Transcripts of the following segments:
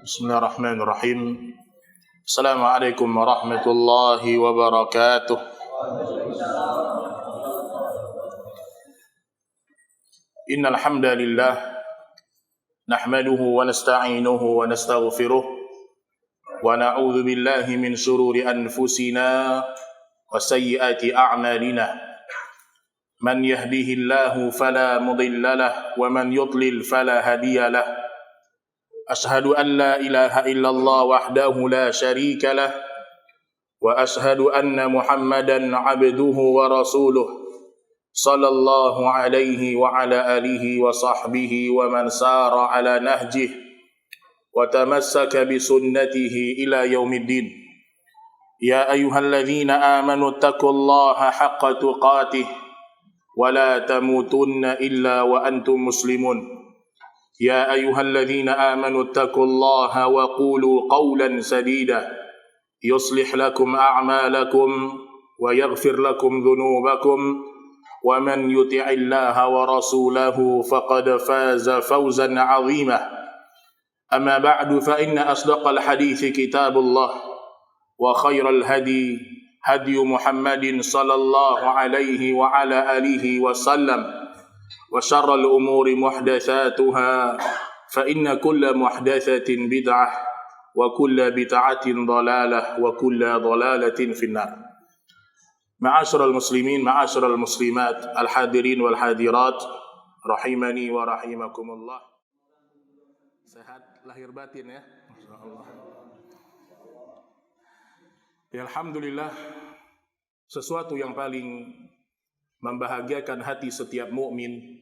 Bismillahirrahmanirrahim. Assalamualaikum warahmatullahi wabarakatuh. Innal hamdalillah nahmaduhu wa nasta'inuhu wa nastaghfiruh wa na'udzu billahi min shururi anfusina wa sayyiati a'malina. Man yahdihillahu fala mudilla lahu wa man yudlil fala hadiya lahu. Ashhadu an la ilaha illallah wahdahu la syarika lah wa ashhadu anna Muhammadan abduhu wa rasuluh sallallahu alaihi wa ala alihi wa sahbihi wa man sara ala nahjih wa tamassaka bi sunnatihi ila yaumiddin. Ya ayyuhalladzina amanu taqullaha haqqa tuqatih wa la tamutunna illa wa antum muslimun. Ya ayyuhalladzina amanu taqullaha wa qulu qawlan sadida yuslih lakum a'malakum wa yaghfir lakum dhunubakum wa man yuti'illaha wa rasulahu faqad faza fawzan 'azima. Amma ba'du fa inna asdaqal hadithi kitabullah wa khairal hadi hadi Muhammadin sallallahu alaihi wa ala alihi wa sallam wa syarrul umuri muhdatsatuha fa inna kulla muhdatsatin bid'ah wa kulla bid'atin dhalalah wa kulla dhalalatin finnar. Ma'asyiral muslimin, ma'asyiral muslimat, al-hadirin wal hadirat, rahimani wa rahimakumullah. Sehat lahir batin ya. Masyaallah. Ya, alhamdulillah, sesuatu yang paling membahagiakan hati setiap mukmin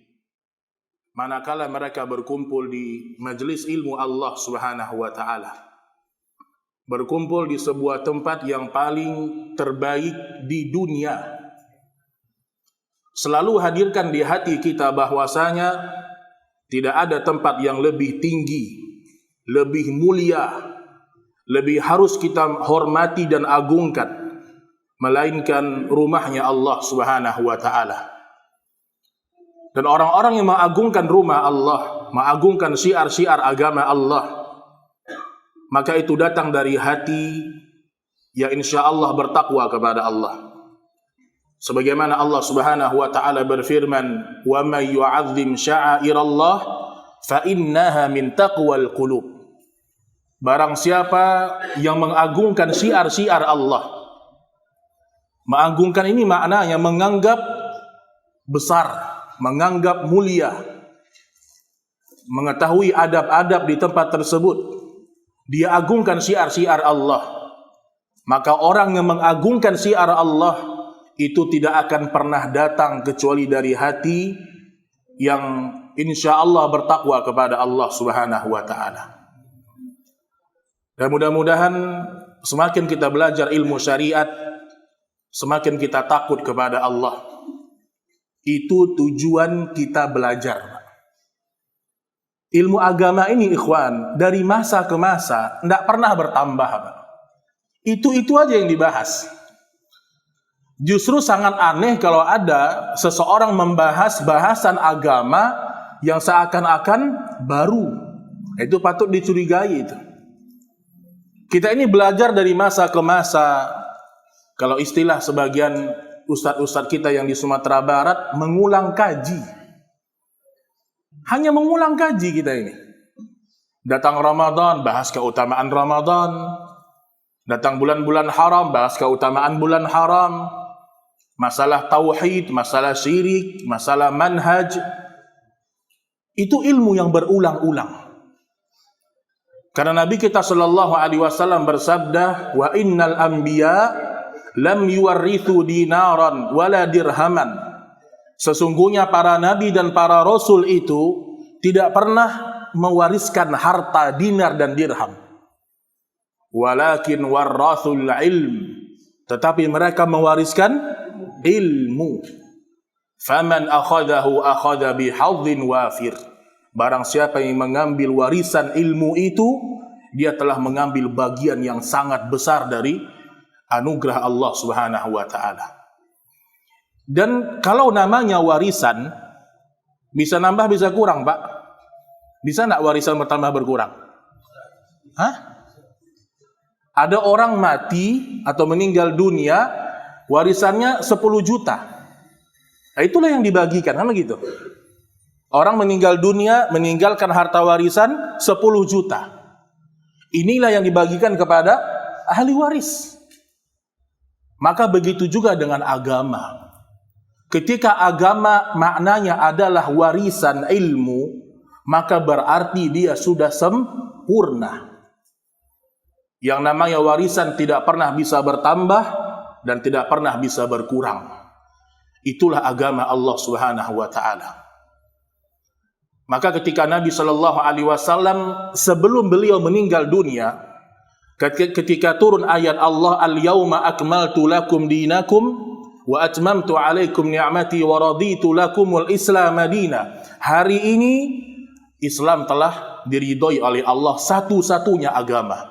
manakala mereka berkumpul di majelis ilmu Allah Subhanahu wa taala. Berkumpul di sebuah tempat yang paling terbaik di dunia. Selalu hadirkan di hati kita bahwasanya tidak ada tempat yang lebih tinggi, lebih mulia, lebih harus kita hormati dan agungkan melainkan rumahnya Allah Subhanahu wa taala. Dan orang-orang yang mengagungkan rumah Allah, mengagungkan syiar-syiar agama Allah, maka itu datang dari hati yang insyaallah bertakwa kepada Allah. Sebagaimana Allah Subhanahu wa taala berfirman, "Wa may yu'azzim sya'airallah fa innaha min taqwal qulub." Barang siapa yang mengagungkan syiar-syiar Allah. Mengagungkan ini maknanya menganggap besar, menganggap mulia, mengetahui adab-adab di tempat tersebut. Dia agungkan syiar-syiar Allah. Maka orang yang mengagungkan syiar Allah itu tidak akan pernah datang kecuali dari hati yang insyaallah bertakwa kepada Allah Subhanahu wa taala. Dan mudah-mudahan semakin kita belajar ilmu syariat, semakin kita takut kepada Allah. Itu tujuan kita belajar. Ilmu agama ini ikhwan, dari masa ke masa tidak pernah bertambah. Itu aja yang dibahas. Justru sangat aneh kalau ada seseorang membahas bahasan agama yang seakan-akan baru. Itu patut dicurigai itu. Kita ini belajar dari masa ke masa. Kalau istilah sebagian ustadz-ustadz kita yang di Sumatera Barat, mengulang kaji. Hanya mengulang kaji kita ini. Datang Ramadan, bahas keutamaan Ramadan. Datang bulan-bulan haram, bahas keutamaan bulan haram. Masalah tauhid, masalah syirik, masalah manhaj. Itu ilmu yang berulang-ulang. Karena Nabi kita sallallahu alaihi wasallam bersabda, "Wa innal anbiya lam yuwarrithu dinaran wala dirhaman." Sesungguhnya para nabi dan para rasul itu tidak pernah mewariskan harta dinar dan dirham. Walakin warrathul ilm. Tetapi mereka mewariskan ilmu. Faman akhadahu akhadha bihadhin wafir. Barang siapa yang mengambil warisan ilmu itu, dia telah mengambil bagian yang sangat besar dari anugerah Allah Subhanahu wa taala. Dan kalau namanya warisan, bisa nambah bisa kurang, Pak. Bisa enggak warisan bertambah berkurang? Hah? Ada orang mati atau meninggal dunia, warisannya 10 juta. Nah, itulah yang dibagikan, kan begitu. Orang meninggal dunia, meninggalkan harta warisan 10 juta. Inilah yang dibagikan kepada ahli waris. Maka begitu juga dengan agama. Ketika agama maknanya adalah warisan ilmu, maka berarti dia sudah sempurna. Yang namanya warisan tidak pernah bisa bertambah dan tidak pernah bisa berkurang. Itulah agama Allah Subhanahu wa taala. Maka ketika Nabi Shallallahu alaihi wasallam sebelum beliau meninggal dunia, ketika turun ayat Allah, al-yauma akmaltu lakum dinakum wa atmamtu alaikum ni'mati wa raditu lakumul Islam madina. Hari ini Islam telah diridhoi oleh Allah, satu-satunya agama.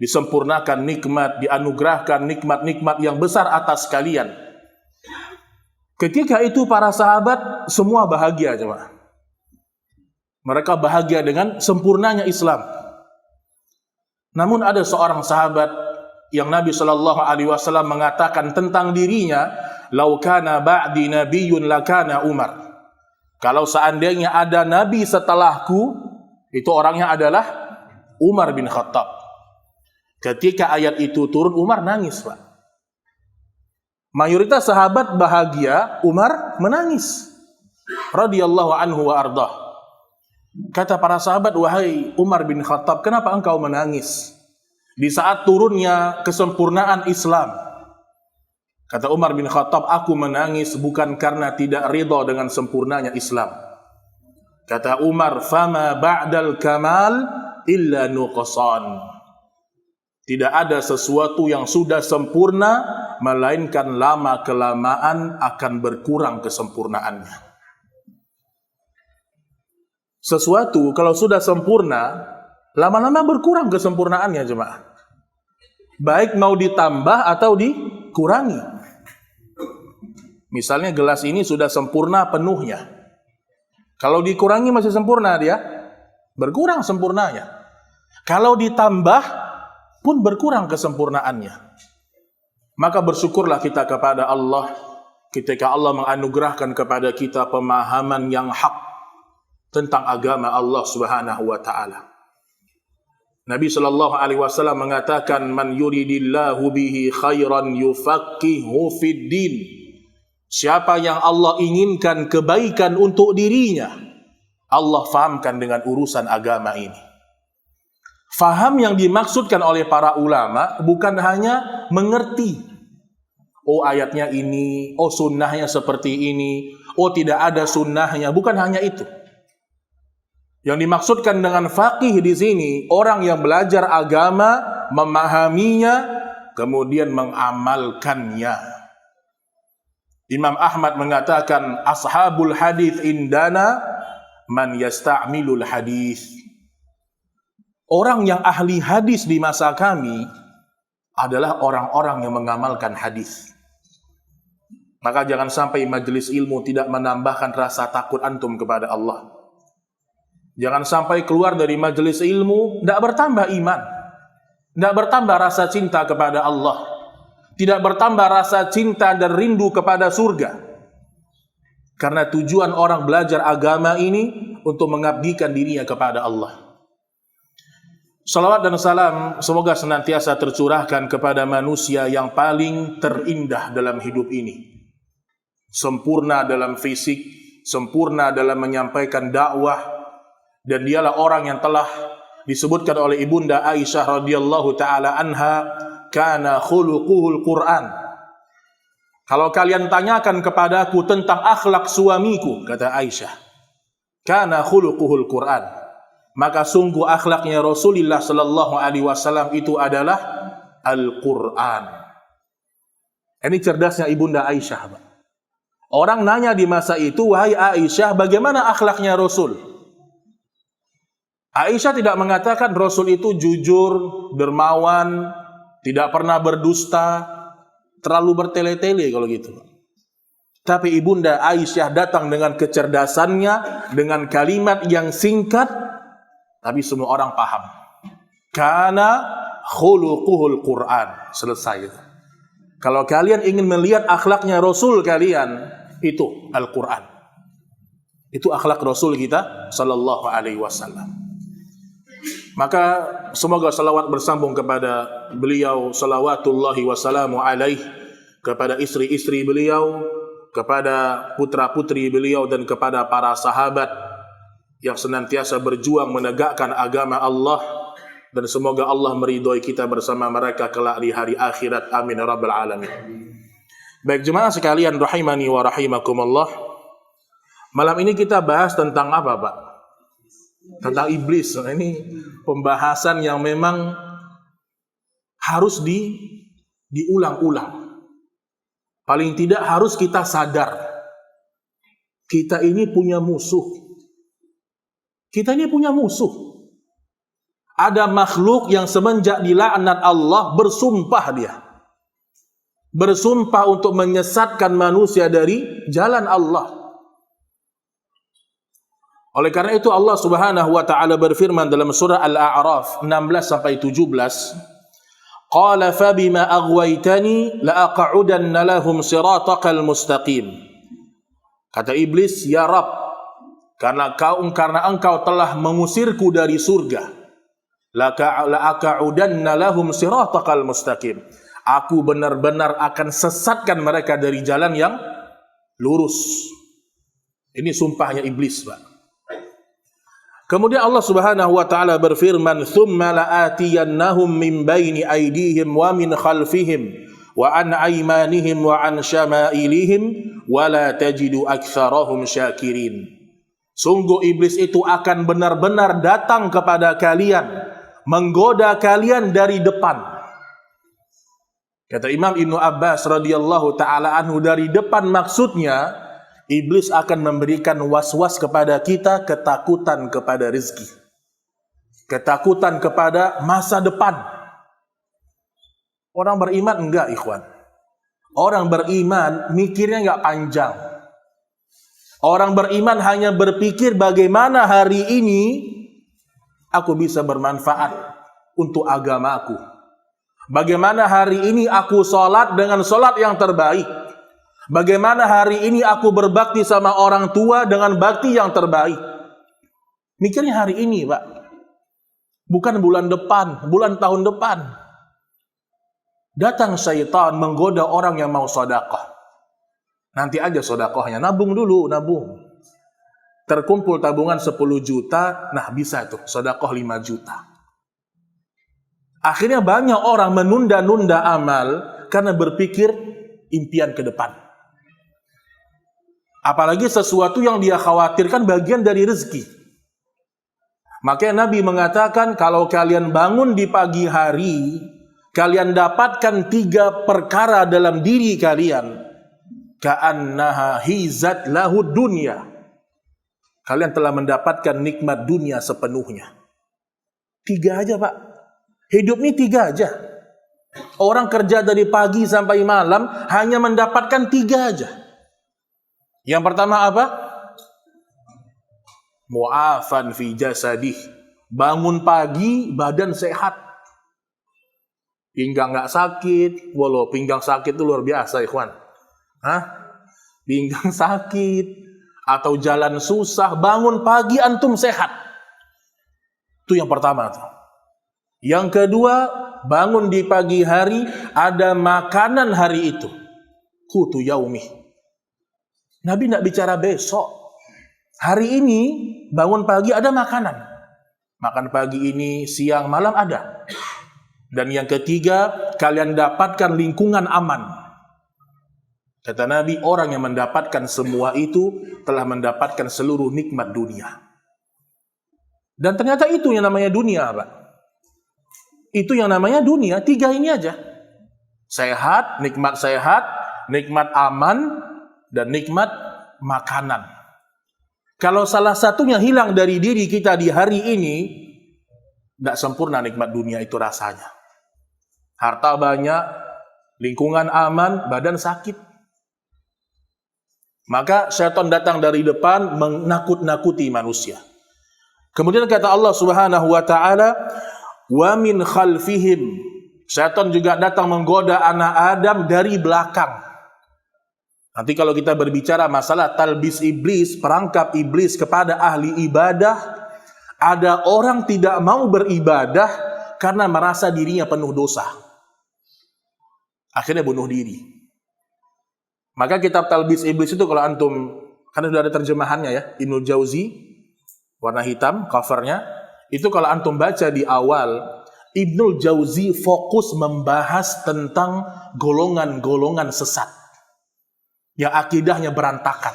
Disempurnakan nikmat, dianugerahkan nikmat-nikmat yang besar atas kalian. Ketika itu para sahabat semua bahagia, jemaah. Mereka bahagia dengan sempurnanya Islam. Namun ada seorang sahabat yang Nabi Shallallahu alaihi wasallam mengatakan tentang dirinya, "Lau kana ba'di nabiyyun lakana Umar." Kalau seandainya ada nabi setelahku, itu orangnya adalah Umar bin Khattab. Ketika ayat itu turun, Umar nangis, Pak. Mayoritas sahabat bahagia, Umar menangis. Radhiyallahu anhu wa ardah. Kata para sahabat, "Wahai Umar bin Khattab, kenapa engkau menangis di saat turunnya kesempurnaan Islam?" Kata Umar bin Khattab, "Aku menangis bukan karena tidak ridha dengan sempurnanya Islam." Kata Umar, "Fama ba'dal kamal illa nuqsan." Tidak ada sesuatu yang sudah sempurna melainkan lama-kelamaan akan berkurang kesempurnaannya. Sesuatu kalau sudah sempurna, lama-lama berkurang kesempurnaannya, jemaah. Baik mau ditambah atau dikurangi. Misalnya gelas ini sudah sempurna penuhnya. Kalau dikurangi masih sempurna dia, berkurang sempurnanya. Kalau ditambah pun berkurang kesempurnaannya. Maka bersyukurlah kita kepada Allah ketika Allah menganugerahkan kepada kita pemahaman yang hak tentang agama Allah Subhanahu wa taala. Nabi sallallahu alaihi wasallam mengatakan, "Man yuridillahu bihi khairan yufaqihu fid din." Siapa yang Allah inginkan kebaikan untuk dirinya, Allah fahamkan dengan urusan agama ini. Faham yang dimaksudkan oleh para ulama bukan hanya mengerti. Oh ayatnya ini, oh sunnahnya seperti ini, oh tidak ada sunnahnya, bukan hanya itu. Yang dimaksudkan dengan faqih di sini, orang yang belajar agama, memahaminya, kemudian mengamalkannya. Imam Ahmad mengatakan, ashabul hadith indana man yasta'milul hadith. Orang yang ahli hadis di masa kami adalah orang-orang yang mengamalkan hadis. Maka jangan sampai majelis ilmu tidak menambahkan rasa takut antum kepada Allah. Jangan sampai keluar dari majelis ilmu tidak bertambah iman, tidak bertambah rasa cinta kepada Allah, tidak bertambah rasa cinta dan rindu kepada surga. Karena tujuan orang belajar agama ini untuk mengabdikan dirinya kepada Allah. Salawat dan salam semoga senantiasa tercurahkan kepada manusia yang paling terindah dalam hidup ini. Sempurna dalam fisik, sempurna dalam menyampaikan dakwah, dan dialah orang yang telah disebutkan oleh Ibunda Aisyah radhiyallahu taala anha, kana khuluquhul Quran. Kalau kalian tanyakan kepadaku tentang akhlak suamiku, kata Aisyah, kana khuluquhul Quran, maka sungguh akhlaknya Rasulullah sallallahu alaihi wasallam itu adalah Al-Quran. Ini cerdasnya Ibunda Aisyah. Orang nanya di masa itu, "Wahai Aisyah, bagaimana akhlaknya Rasul?" Aisyah tidak mengatakan Rasul itu jujur, dermawan, tidak pernah berdusta, terlalu bertele-tele kalau gitu. Tapi Ibunda Aisyah datang dengan kecerdasannya, dengan kalimat yang singkat, tapi semua orang paham. kana khuluquhul Quran. Selesai. Kalau kalian ingin melihat akhlaknya Rasul kalian, itu Al-Quran. Itu akhlak Rasul kita sallallahu alaihi wasallam. Maka semoga salawat bersambung kepada beliau salawatullahi wassalamu alaihi, kepada istri-istri beliau, kepada putra-putri beliau, dan kepada para sahabat yang senantiasa berjuang menegakkan agama Allah, dan semoga Allah meridhoi kita bersama mereka kelak di hari akhirat. Amin ya rabbal alamin. Baik jemaah sekalian rahimani wa rahimakumullah. Malam ini kita bahas tentang apa, Pak? Tentang iblis. Nah, ini pembahasan yang memang harus diulang-ulang. Paling tidak harus kita sadar. Kita ini punya musuh. Kita ini punya musuh. Ada makhluk yang semenjak dilaknat Allah bersumpah dia. Bersumpah untuk menyesatkan manusia dari jalan Allah. Oleh karena itu Allah Subhanahu wa taala berfirman dalam surah Al-A'raf 16 sampai 17, qala fabima aghwaytani la'aq'udanna lahum siratakal mustaqim. Kata iblis, ya Rabb, karena engkau telah mengusirku dari surga, la'aq'udanna lahum siratakal mustaqim. Aku benar-benar akan sesatkan mereka dari jalan yang lurus. Ini sumpahnya iblis, Pak. Kemudian Allah Subhanahu wa taala berfirman, "Tsumma la'atiyannahum min baini aydihim wa min khalfihim wa an aymanihim wa an syama'ilihim wa la tajidu aktsarahum syakirin." Sungguh iblis itu akan benar-benar datang kepada kalian, menggoda kalian dari depan. Kata Imam Ibnu Abbas radhiyallahu taala anhu, dari depan maksudnya iblis akan memberikan was-was kepada kita, ketakutan kepada rezeki, ketakutan kepada masa depan. Orang beriman enggak, ikhwan. Orang beriman mikirnya enggak panjang. Orang beriman hanya berpikir bagaimana hari ini aku bisa bermanfaat untuk agamaku. Bagaimana hari ini aku sholat dengan sholat yang terbaik. Bagaimana hari ini aku berbakti sama orang tua dengan bakti yang terbaik. Mikirnya hari ini, Pak. Bukan bulan depan, bulan tahun depan. Datang syaitan menggoda orang yang mau sedekah. Nanti aja sedekahnya, nabung dulu, nabung. Terkumpul tabungan 10 juta, nah bisa tuh sedekah 5 juta. Akhirnya banyak orang menunda-nunda amal karena berpikir impian ke depan. Apalagi sesuatu yang dia khawatirkan bagian dari rezeki. Makanya Nabi mengatakan, kalau kalian bangun di pagi hari, kalian dapatkan 3 perkara dalam diri kalian, ka'annaha hizat lahu dunya. Kalian telah mendapatkan nikmat dunia sepenuhnya. 3 aja, Pak. Hidup ini 3 aja. Orang kerja dari pagi sampai malam hanya mendapatkan 3 aja. Yang pertama apa? Mu'afan fi jasadih. Bangun pagi, badan sehat. Pinggang gak sakit. Walau pinggang sakit itu luar biasa, ikhwan. Pinggang sakit atau jalan susah, bangun pagi antum sehat. Itu yang pertama tuh. Yang kedua, bangun di pagi hari, ada makanan hari itu. Qutu yaumi. Nabi tidak bicara besok. Hari ini bangun pagi ada makanan. Makan pagi ini, siang, malam ada. Dan yang ketiga, kalian dapatkan lingkungan aman. Kata Nabi, orang yang mendapatkan semua itu telah mendapatkan seluruh nikmat dunia. Dan ternyata itu yang namanya dunia, Pak. Itu yang namanya dunia, 3 ini aja. Sehat, nikmat aman, dan nikmat makanan. Kalau salah satunya hilang dari diri kita di hari ini, tidak sempurna nikmat dunia itu rasanya. Harta banyak, lingkungan aman, badan sakit. Maka syaitan datang dari depan menakut-nakuti manusia. Kemudian kata Allah Subhanahu wa taala, Wa min khalfihim. Syaitan juga datang menggoda anak Adam dari belakang. Nanti kalau kita berbicara masalah talbis iblis, perangkap iblis kepada ahli ibadah, ada orang tidak mau beribadah karena merasa dirinya penuh dosa. Akhirnya bunuh diri. Maka kitab talbis iblis itu kalau antum, kan sudah ada terjemahannya ya, Ibnul Jauzi, warna hitam, covernya. Itu kalau antum baca di awal, Ibnul Jauzi fokus membahas tentang golongan-golongan sesat yang akidahnya berantakan.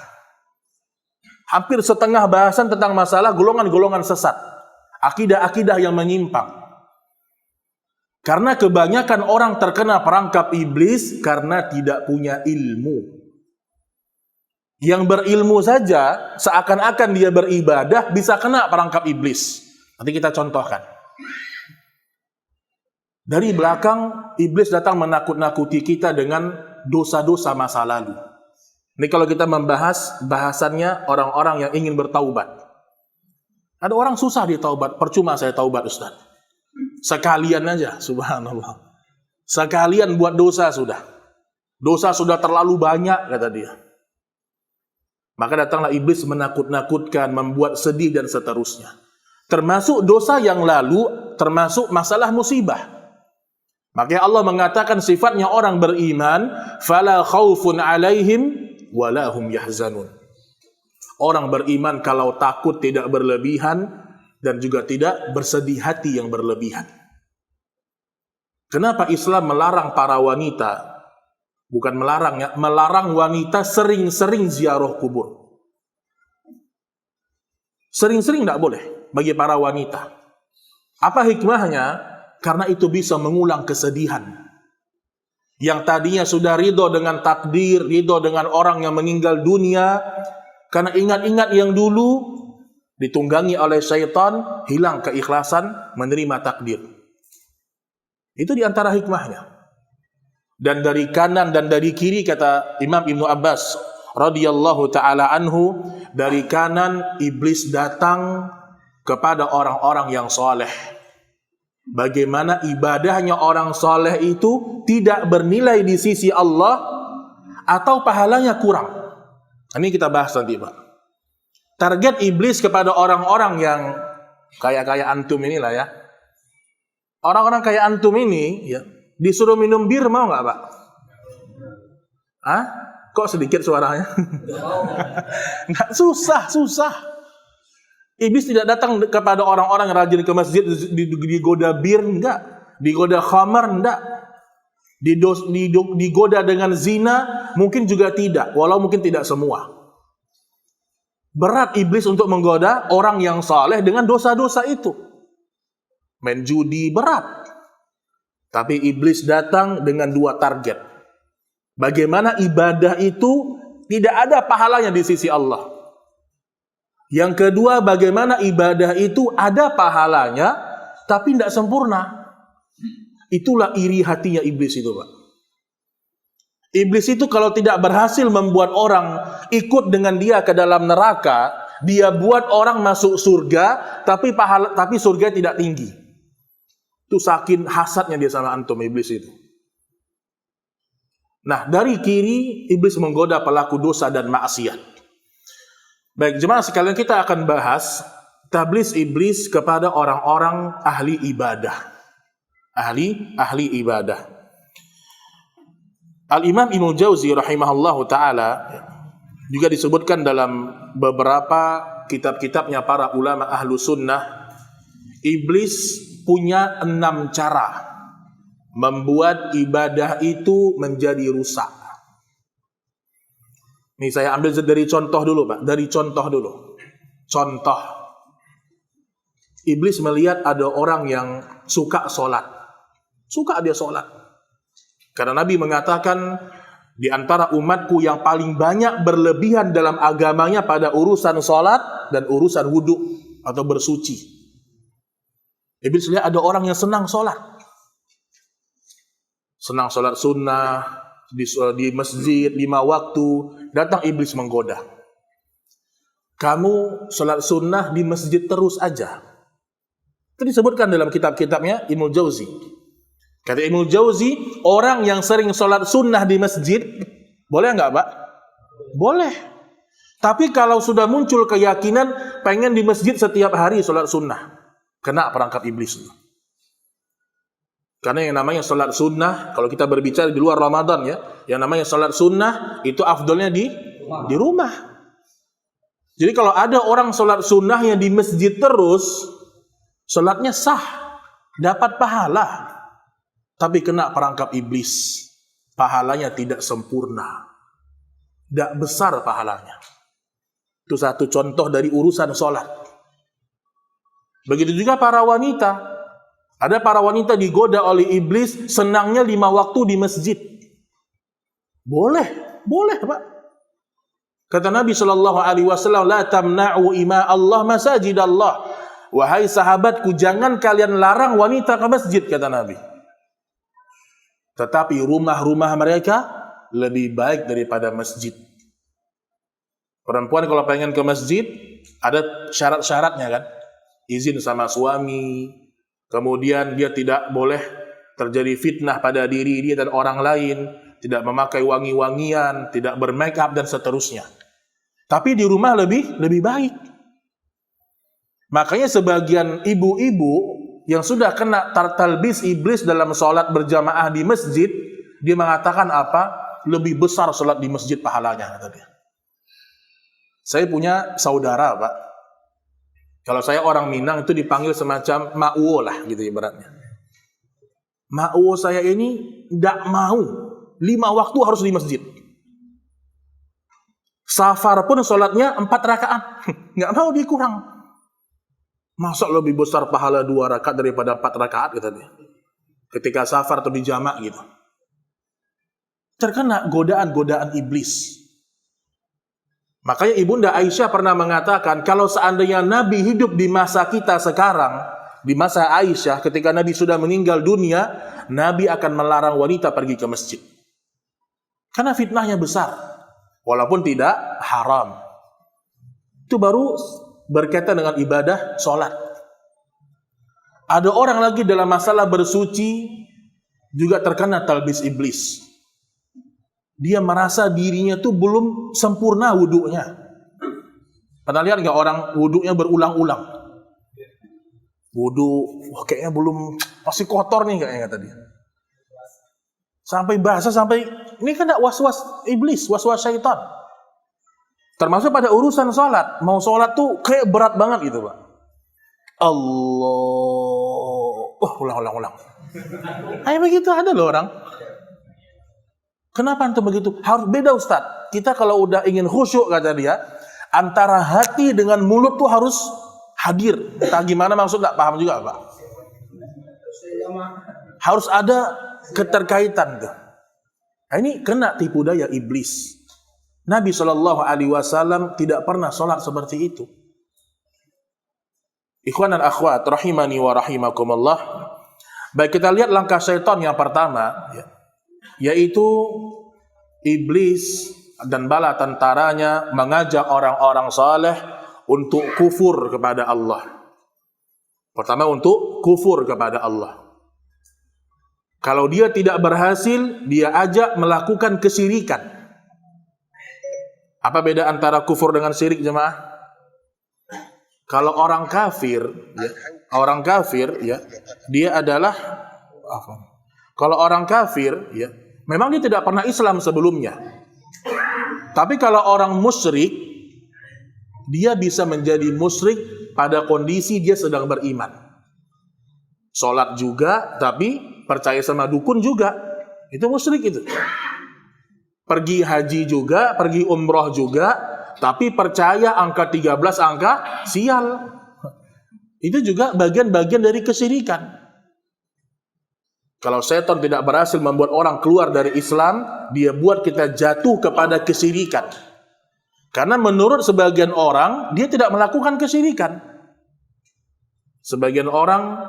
Hampir setengah bahasan tentang masalah golongan-golongan sesat, akidah-akidah yang menyimpang. Karena kebanyakan orang terkena perangkap iblis karena tidak punya ilmu. Yang berilmu saja seakan-akan dia beribadah bisa kena perangkap iblis. Nanti kita contohkan. Dari belakang, iblis datang menakut-nakuti kita dengan dosa-dosa masa lalu. Ini kalau kita membahas bahasannya orang-orang yang ingin bertaubat. Ada orang susah ditaubat, percuma saya taubat Ustaz. Sekalian aja, subhanallah. Sekalian buat dosa sudah. Dosa sudah terlalu banyak, kata dia. Maka datanglah iblis menakut-nakutkan, membuat sedih dan seterusnya. Termasuk dosa yang lalu, termasuk masalah musibah. Makanya Allah mengatakan sifatnya orang beriman, fala khaufun alaihim wala hum yahzanun. Orang beriman kalau takut tidak berlebihan dan juga tidak bersedih hati yang berlebihan. Kenapa Islam melarang para wanita? Bukan melarang ya, melarang wanita sering-sering ziarah kubur. Sering-sering tidak boleh bagi para wanita. Apa hikmahnya? Karena itu bisa mengulang kesedihan. Yang tadinya sudah ridho dengan takdir, ridho dengan orang yang meninggal dunia, karena ingat-ingat yang dulu, ditunggangi oleh syaitan, hilang keikhlasan menerima takdir. Itu diantara hikmahnya. Dan dari kanan dan dari kiri, kata Imam Ibnu Abbas radhiyallahu ta'ala anhu, dari kanan iblis datang kepada orang-orang yang soleh. Bagaimana ibadahnya orang soleh itu tidak bernilai di sisi Allah atau pahalanya kurang. Ini kita bahas nanti Pak. Target iblis kepada orang-orang yang kayak antum inilah ya. Orang-orang kayak antum ini ya, disuruh minum bir mau nggak Pak? Hah? Kok sedikit suaranya? Nggak, susah. Iblis tidak datang kepada orang-orang yang rajin ke masjid digoda bir, enggak. Digoda khamar, enggak. Digoda dengan zina, mungkin juga tidak. Walau mungkin tidak semua. Berat iblis untuk menggoda orang yang saleh dengan dosa-dosa itu. Main judi berat. Tapi iblis datang dengan dua target. Bagaimana ibadah itu tidak ada pahalanya di sisi Allah. Yang kedua, bagaimana ibadah itu ada pahalanya, tapi tidak sempurna. Itulah iri hatinya iblis itu, Pak. Iblis itu kalau tidak berhasil membuat orang ikut dengan dia ke dalam neraka, dia buat orang masuk surga, tapi surga tidak tinggi. Itu saking hasadnya dia sama antum, iblis itu. Nah, dari kiri, iblis menggoda pelaku dosa dan maksiat. Baik, jemaah sekalian, kita akan bahas tablis iblis kepada orang-orang ahli ibadah. Ahli ibadah. Al-Imam Ibnul Jauzi rahimahullahu ta'ala juga disebutkan dalam beberapa kitab-kitabnya para ulama ahlu sunnah, iblis punya 6 cara membuat ibadah itu menjadi rusak. Nih saya ambil dari contoh dulu Pak, Contoh. Iblis melihat ada orang yang suka sholat. Suka dia sholat. Karena Nabi mengatakan, di antara umatku yang paling banyak berlebihan dalam agamanya pada urusan sholat dan urusan wudhu atau bersuci. Iblis lihat ada orang yang senang sholat. Senang sholat sunnah, di masjid 5 waktu, datang iblis menggoda. Kamu sholat sunnah di masjid terus aja. Itu disebutkan dalam kitab-kitabnya Ibnu Jauzi. Kata Ibnu Jauzi, orang yang sering sholat sunnah di masjid, boleh nggak Pak? Boleh. Tapi kalau sudah muncul keyakinan pengen di masjid setiap hari sholat sunnah, kena perangkap iblis. Karena yang namanya sholat sunnah, kalau kita berbicara di luar Ramadan ya, yang namanya sholat sunnah itu afdolnya di rumah. Jadi kalau ada orang sholat sunnahnya di masjid terus, sholatnya sah, dapat pahala. Tapi kena perangkap iblis, pahalanya tidak sempurna, tidak besar pahalanya. Itu satu contoh dari urusan sholat. Begitu juga para wanita. Ada para wanita digoda oleh iblis, senangnya 5 waktu di masjid. Boleh Pak. Kata Nabi SAW, la tamna'u ima Allah masajid Allah. Wahai sahabatku, jangan kalian larang wanita ke masjid, kata Nabi. Tetapi rumah-rumah mereka lebih baik daripada masjid. Perempuan kalau pengen ke masjid, ada syarat-syaratnya kan. Izin sama suami, kemudian dia tidak boleh terjadi fitnah pada diri dia dan orang lain, tidak memakai wangi-wangian, tidak bermake up dan seterusnya. Tapi di rumah lebih baik. Makanya sebagian ibu-ibu yang sudah kena talbis iblis dalam sholat berjamaah di masjid, dia mengatakan apa? Lebih besar sholat di masjid pahalanya, kata dia. Saya punya saudara Pak. Kalau saya orang Minang itu dipanggil semacam ma'uwo lah gitu ibaratnya. Ma'uwo saya ini tidak mau 5 waktu harus di masjid. Safar pun sholatnya 4 rakaat. Nggak mau dikurang. Masa lebih besar pahala 2 rakaat daripada 4 rakaat kata dia. Ketika safar atau di jamak gitu. Terkena godaan-godaan iblis. Makanya Ibunda Aisyah pernah mengatakan, kalau seandainya Nabi hidup di masa kita sekarang, di masa Aisyah, ketika Nabi sudah meninggal dunia, Nabi akan melarang wanita pergi ke masjid. Karena fitnahnya besar, walaupun tidak haram. Itu baru berkaitan dengan ibadah sholat. Ada orang lagi dalam masalah bersuci, juga terkena talbis iblis. Dia merasa dirinya tuh belum sempurna wudunya. Pernah lihat nggak orang wudunya berulang-ulang? Wudu, kayaknya belum, masih kotor nih kayaknya kata dia. Sampai basah, sampai ini kan enggak was-was iblis, was-was syaitan. Termasuk pada urusan sholat. Mau sholat tuh kayak berat banget gitu Pak. Ulang. Kayak begitu ada loh orang. Kenapa antum begitu? Harus beda Ustaz. Kita kalau udah ingin khusyuk kata dia, antara hati dengan mulut tuh harus hadir. Entah gimana maksud enggak paham juga Pak. Harus ada keterkaitan tuh. Nah, ini kena tipu daya iblis. Nabi SAW tidak pernah sholat seperti itu. Ikhwan dan akhwat rahimani wa rahimakumullah. Baik, kita lihat langkah syaitan yang pertama ya, yaitu iblis dan bala tentaranya mengajak orang-orang saleh untuk kufur kepada Allah. Pertama untuk kufur kepada Allah. Kalau dia tidak berhasil, dia ajak melakukan kesyirikan. Apa beda antara kufur dengan syirik jemaah? Kalau orang kafir, ya, dia adalah kalau orang kafir, ya, memang dia tidak pernah Islam sebelumnya. Tapi kalau orang musyrik, dia bisa menjadi musyrik pada kondisi dia sedang beriman. Sholat juga, tapi percaya sama dukun juga. Itu musyrik itu. Pergi haji juga, pergi umroh juga, tapi percaya angka 13 angka sial. Itu juga bagian-bagian dari kesyirikan. Kalau setan tidak berhasil membuat orang keluar dari Islam, dia buat kita jatuh kepada kesyirikan. Karena menurut sebagian orang, dia tidak melakukan kesyirikan. Sebagian orang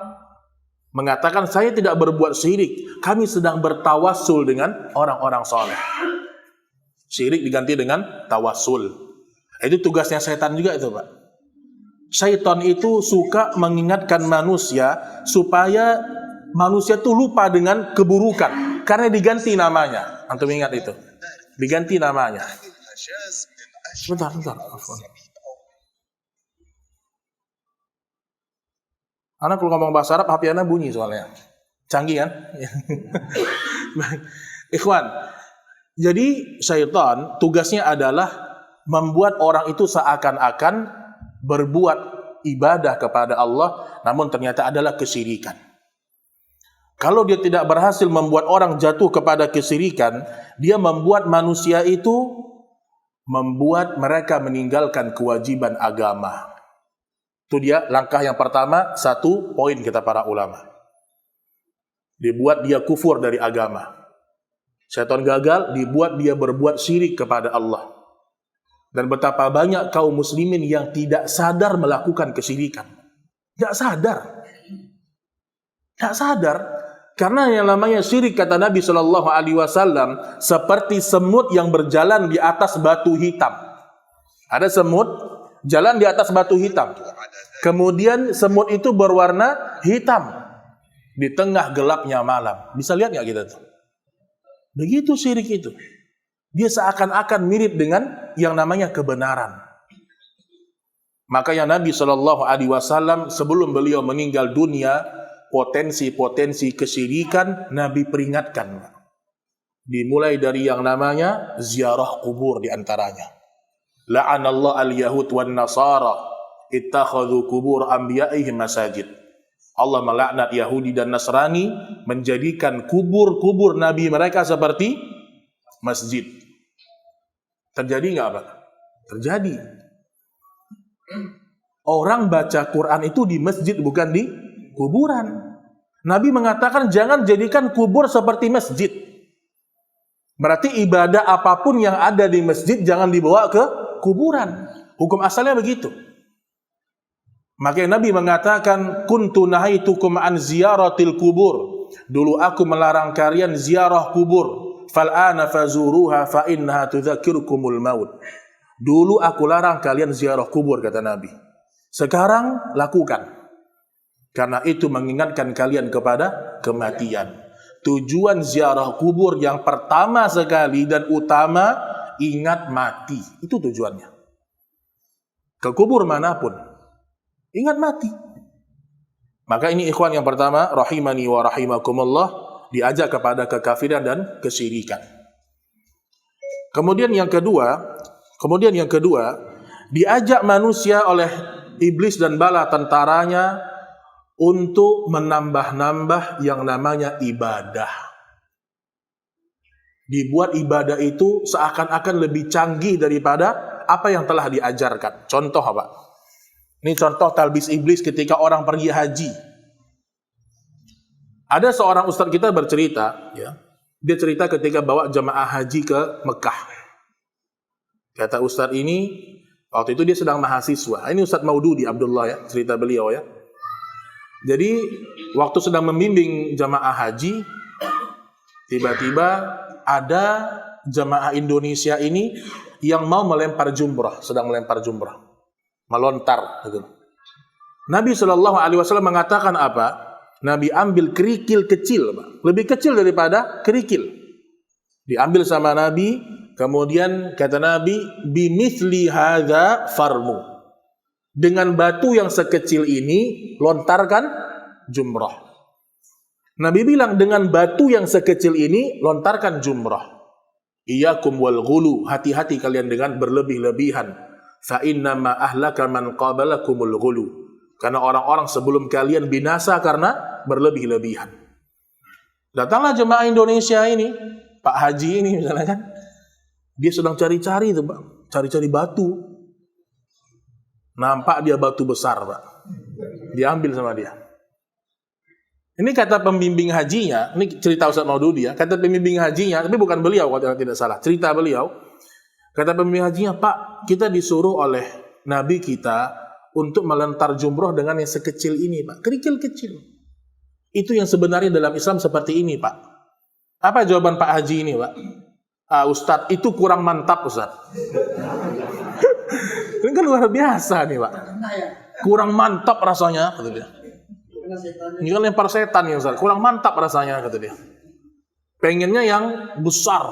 mengatakan, saya tidak berbuat syirik, kami sedang bertawassul dengan orang-orang saleh. Syirik diganti dengan tawassul. Itu tugasnya setan juga itu Pak. syaitan itu suka mengingatkan manusia supaya manusia itu lupa dengan keburukan karena diganti namanya. Antum ingat itu? Diganti namanya. Bentar. Anak kalau ngomong bahasa Arab, HP anak bunyi soalnya. Canggih kan? Ikhwan, jadi syaitan tugasnya adalah membuat orang itu seakan-akan berbuat ibadah kepada Allah, namun ternyata adalah kesyirikan. Kalau dia tidak berhasil membuat orang jatuh kepada kesyirikan, dia membuat manusia itu membuat mereka meninggalkan kewajiban agama. Itu dia langkah yang pertama, 1 poin kita para ulama. Dibuat dia kufur dari agama. Syaitan gagal, dibuat dia berbuat syirik kepada Allah. Dan betapa banyak kaum muslimin yang tidak sadar melakukan kesyirikan. Tidak sadar. Karena yang namanya syirik, kata Nabi SAW, seperti semut yang berjalan di atas batu hitam. Ada semut jalan di atas batu hitam. Kemudian semut itu berwarna hitam di tengah gelapnya malam. Bisa lihat nggak kita tuh? Begitu syirik itu. Dia seakan-akan mirip dengan yang namanya kebenaran. Makanya Nabi SAW sebelum beliau meninggal dunia, potensi-potensi kesyirikan Nabi peringatkan. Dimulai dari yang namanya ziarah kubur diantaranya. La'anallahu al-yahud wan nasara ittakhadhu kubur anbiya'ihim masajid. Allah melaknat Yahudi dan Nasrani menjadikan kubur-kubur nabi mereka seperti masjid. Terjadi nggak Pak? Terjadi. Orang baca Quran itu di masjid, bukan di kuburan. Nabi mengatakan jangan jadikan kubur seperti masjid. Berarti ibadah apapun yang ada di masjid jangan dibawa ke kuburan. Hukum asalnya begitu. Makanya Nabi mengatakan kuntu nahaitukum an ziyaratil kubur. Dulu aku melarang kalian ziarah kubur. Fal'ana fazuruha fa innaha tudzakirukumul maut. Dulu aku larang kalian ziarah kubur, kata Nabi. Sekarang lakukan. Karena itu mengingatkan kalian kepada kematian. Tujuan ziarah kubur yang pertama sekali dan utama, ingat mati. Itu tujuannya. Ke kubur manapun, ingat mati. Maka ini ikhwan yang pertama, rahimani wa rahimakumullah, diajak kepada kekafiran dan kesyirikan. Kemudian yang kedua, diajak manusia oleh iblis dan bala tentaranya untuk menambah-nambah yang namanya ibadah. Dibuat ibadah itu seakan-akan lebih canggih daripada apa yang telah diajarkan. Contoh apa? Ini contoh talbis iblis ketika orang pergi haji. Ada seorang ustadz kita bercerita, ya, dia cerita ketika bawa jamaah haji ke Mekah. Kata ustadz ini, waktu itu dia sedang mahasiswa. Ini Ustadz Maududi Abdullah, ya, cerita beliau, ya. Jadi waktu sedang membimbing jamaah haji, tiba-tiba ada jamaah Indonesia ini yang mau melempar jumrah, sedang melempar jumrah, melontar. Gitu. Nabi SAW mengatakan apa? Nabi ambil kerikil kecil, lebih kecil daripada kerikil. Diambil sama Nabi, kemudian kata Nabi, bimithli hadza farmu. Dengan batu yang sekecil ini, lontarkan jumrah. Nabi bilang, dengan batu yang sekecil ini, lontarkan jumrah. Iyyakum wal ghulu, hati-hati kalian dengan berlebih-lebihan. Fa innama ahlaka man qabalakumul ghulu. Karena orang-orang sebelum kalian binasa karena berlebih-lebihan. Datanglah jemaah Indonesia ini, Pak Haji ini misalnya kan, dia sedang cari-cari tuh, Pak, cari-cari batu. Nampak dia batu besar, Pak. Diambil sama dia. Ini kata pembimbing hajinya, ini cerita Ustaz Maududi, ya. Kata pembimbing hajinya, tapi bukan beliau kalau tidak salah. Cerita beliau, kata pembimbing hajinya, Pak, kita disuruh oleh Nabi kita untuk melentar jumroh dengan yang sekecil ini, Pak. Kerikil kecil. Itu yang sebenarnya dalam Islam seperti ini, Pak. Apa jawaban Pak Haji ini, Pak? Ustadz, itu kurang mantap, Ustadz. Ini kan luar biasa nih, Pak. Kurang mantap rasanya, kata dia. Ini kan lempar setan ya Ustaz. Kurang mantap rasanya, kata dia. Pengennya yang besar,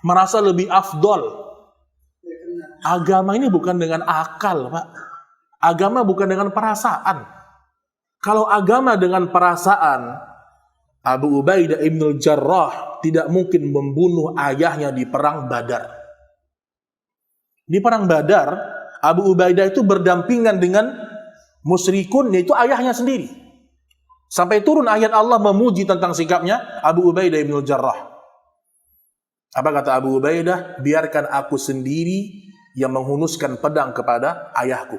merasa lebih afdol. Agama ini bukan dengan akal, Pak. Agama bukan dengan perasaan. Kalau agama dengan perasaan, Abu Ubaidah ibn Jarrah tidak mungkin membunuh ayahnya di perang Badar. Di perang Badar, Abu Ubaidah itu berdampingan dengan musyrikun, yaitu ayahnya sendiri. Sampai turun ayat Allah memuji tentang sikapnya Abu Ubaidah ibn Jarrah. Apa kata Abu Ubaidah? Biarkan aku sendiri yang menghunuskan pedang kepada ayahku,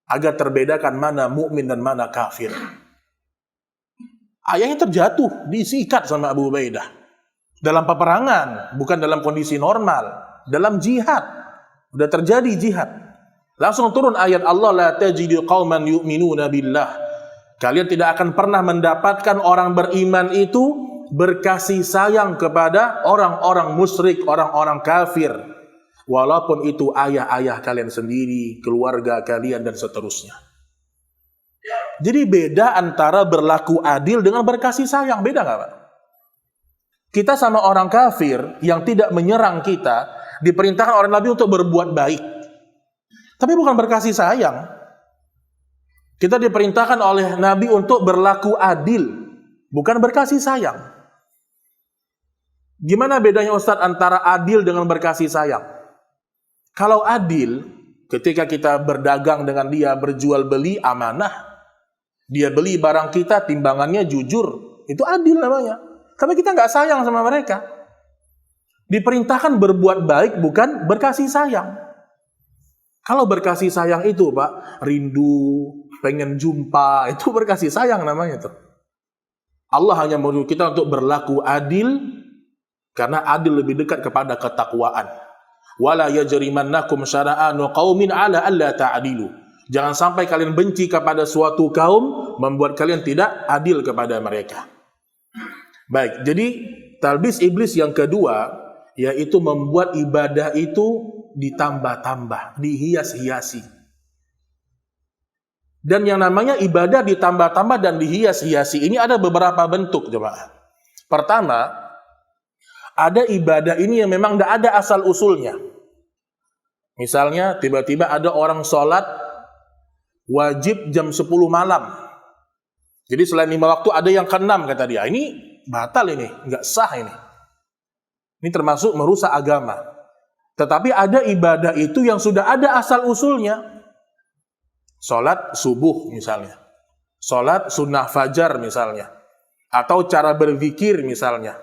agar terbedakan mana mukmin dan mana kafir. Ayahnya terjatuh, disikat sama Abu Ubaidah. Dalam peperangan, bukan dalam kondisi normal, dalam jihad. Sudah terjadi jihad. Langsung turun ayat Allah, la tajidu qauman yu'minuna billah. Kalian tidak akan pernah mendapatkan orang beriman itu berkasih sayang kepada orang-orang musyrik, orang-orang kafir. Walaupun itu ayah-ayah kalian sendiri, keluarga kalian, dan seterusnya. Jadi beda antara berlaku adil dengan berkasih sayang. Beda nggak, Pak? Kita sama orang kafir yang tidak menyerang kita, diperintahkan oleh Nabi untuk berbuat baik. Tapi bukan berkasih sayang. Kita diperintahkan oleh Nabi untuk berlaku adil, bukan berkasih sayang. Gimana bedanya Ustadz antara adil dengan berkasih sayang? Kalau adil, ketika kita berdagang dengan dia, berjual beli, amanah. Dia beli barang kita, timbangannya jujur. Itu adil namanya. Tapi kita nggak sayang sama mereka. Diperintahkan berbuat baik, bukan berkasih sayang. Kalau berkasih sayang itu, Pak, rindu, pengen jumpa, itu berkasih sayang namanya tuh. Allah hanya menyuruh kita untuk berlaku adil, karena adil lebih dekat kepada ketakwaan. Wala yajrimannakum syara'anu qaumin ala alla ta'dilu. Jangan sampai kalian benci kepada suatu kaum membuat kalian tidak adil kepada mereka. Baik, jadi talbis iblis yang kedua yaitu membuat ibadah itu ditambah-tambah, dihias-hiasi. Dan yang namanya ibadah ditambah-tambah dan dihias-hiasi ini ada beberapa bentuk, jemaah. Pertama, ada ibadah ini yang memang tidak ada asal usulnya. Misalnya tiba-tiba ada orang sholat wajib jam 10 malam. Jadi selain 5 waktu ada yang ke-6 kata dia. Ini batal ini, nggak sah ini. Ini termasuk merusak agama. Tetapi ada ibadah itu yang sudah ada asal usulnya. Sholat subuh misalnya. Sholat sunnah fajar misalnya. Atau cara berzikir misalnya.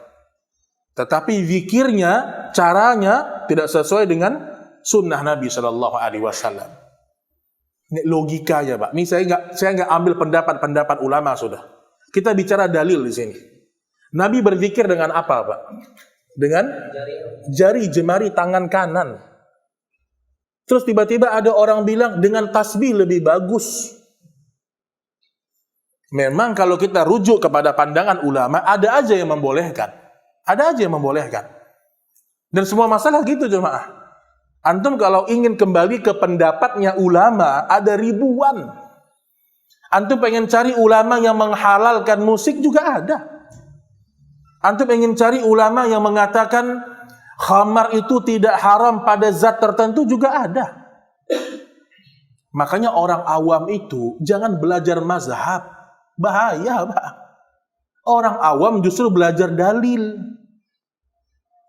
Tetapi zikirnya, caranya tidak sesuai dengan sunnah Nabi Shallallahu Alaihi Wasallam. Ini logikanya, Pak. Ini saya nggak ambil pendapat ulama sudah. Kita bicara dalil di sini. Nabi berzikir dengan apa, Pak? Dengan jari jemari tangan kanan. Terus tiba-tiba ada orang bilang dengan tasbih lebih bagus. Memang kalau kita rujuk kepada pandangan ulama, ada aja yang membolehkan. Ada aja yang membolehkan. Dan semua masalah gitu, jemaah. Antum kalau ingin kembali ke pendapatnya ulama, ada ribuan. Antum pengen cari ulama yang menghalalkan musik juga ada. Antum ingin cari ulama yang mengatakan khamar itu tidak haram pada zat tertentu juga ada. Makanya orang awam itu jangan belajar mazhab. Bahaya, Pak. Orang awam justru belajar dalil.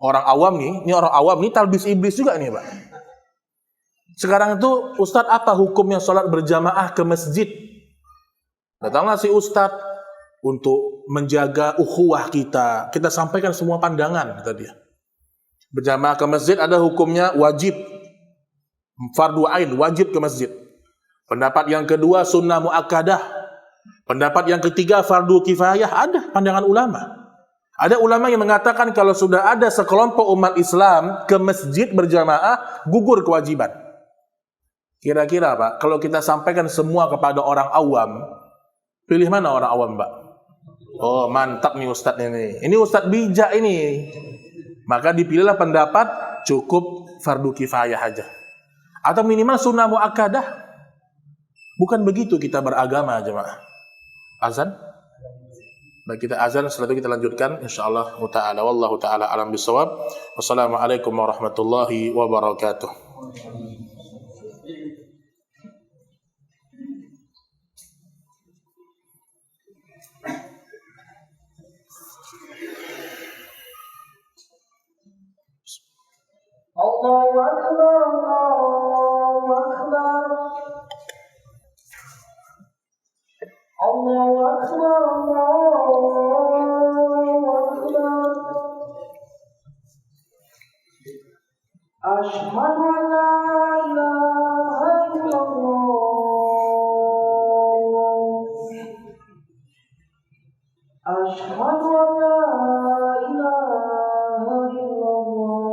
Orang awam nih talbis iblis juga nih, Pak. Sekarang itu Ustadz apa hukumnya sholat berjamaah ke masjid? Datanglah si Ustadz untuk menjaga ukhuwah kita. Kita sampaikan semua pandangan, kata dia. Berjamaah ke masjid ada hukumnya wajib. Fardu ain, wajib ke masjid. Pendapat yang kedua sunnah muakkadah. Pendapat yang ketiga fardu kifayah. Ada pandangan ulama. Ada ulama yang mengatakan kalau sudah ada sekelompok umat Islam ke masjid berjamaah, gugur kewajiban. Kira-kira, Pak, kalau kita sampaikan semua kepada orang awam, pilih mana orang awam, Pak? Oh, mantap nih Ustadz ini. Ini Ustadz bijak ini. Maka dipilihlah pendapat cukup fardu kifayah aja. Atau minimal sunnah muakkadah. Bukan begitu kita beragama, jemaah. Azan? Baik, kita azan, setelah itu kita lanjutkan insyaallah taala. Wallahu taala alam bisawab. Wassalamualaikum warahmatullahi wabarakatuh. Allahu Akbar, Allahu Akbar. Allahu Akbar, Allahu Akbar. Asyhadu an la ilaha illallah. Asyhadu an la ilaha illallah.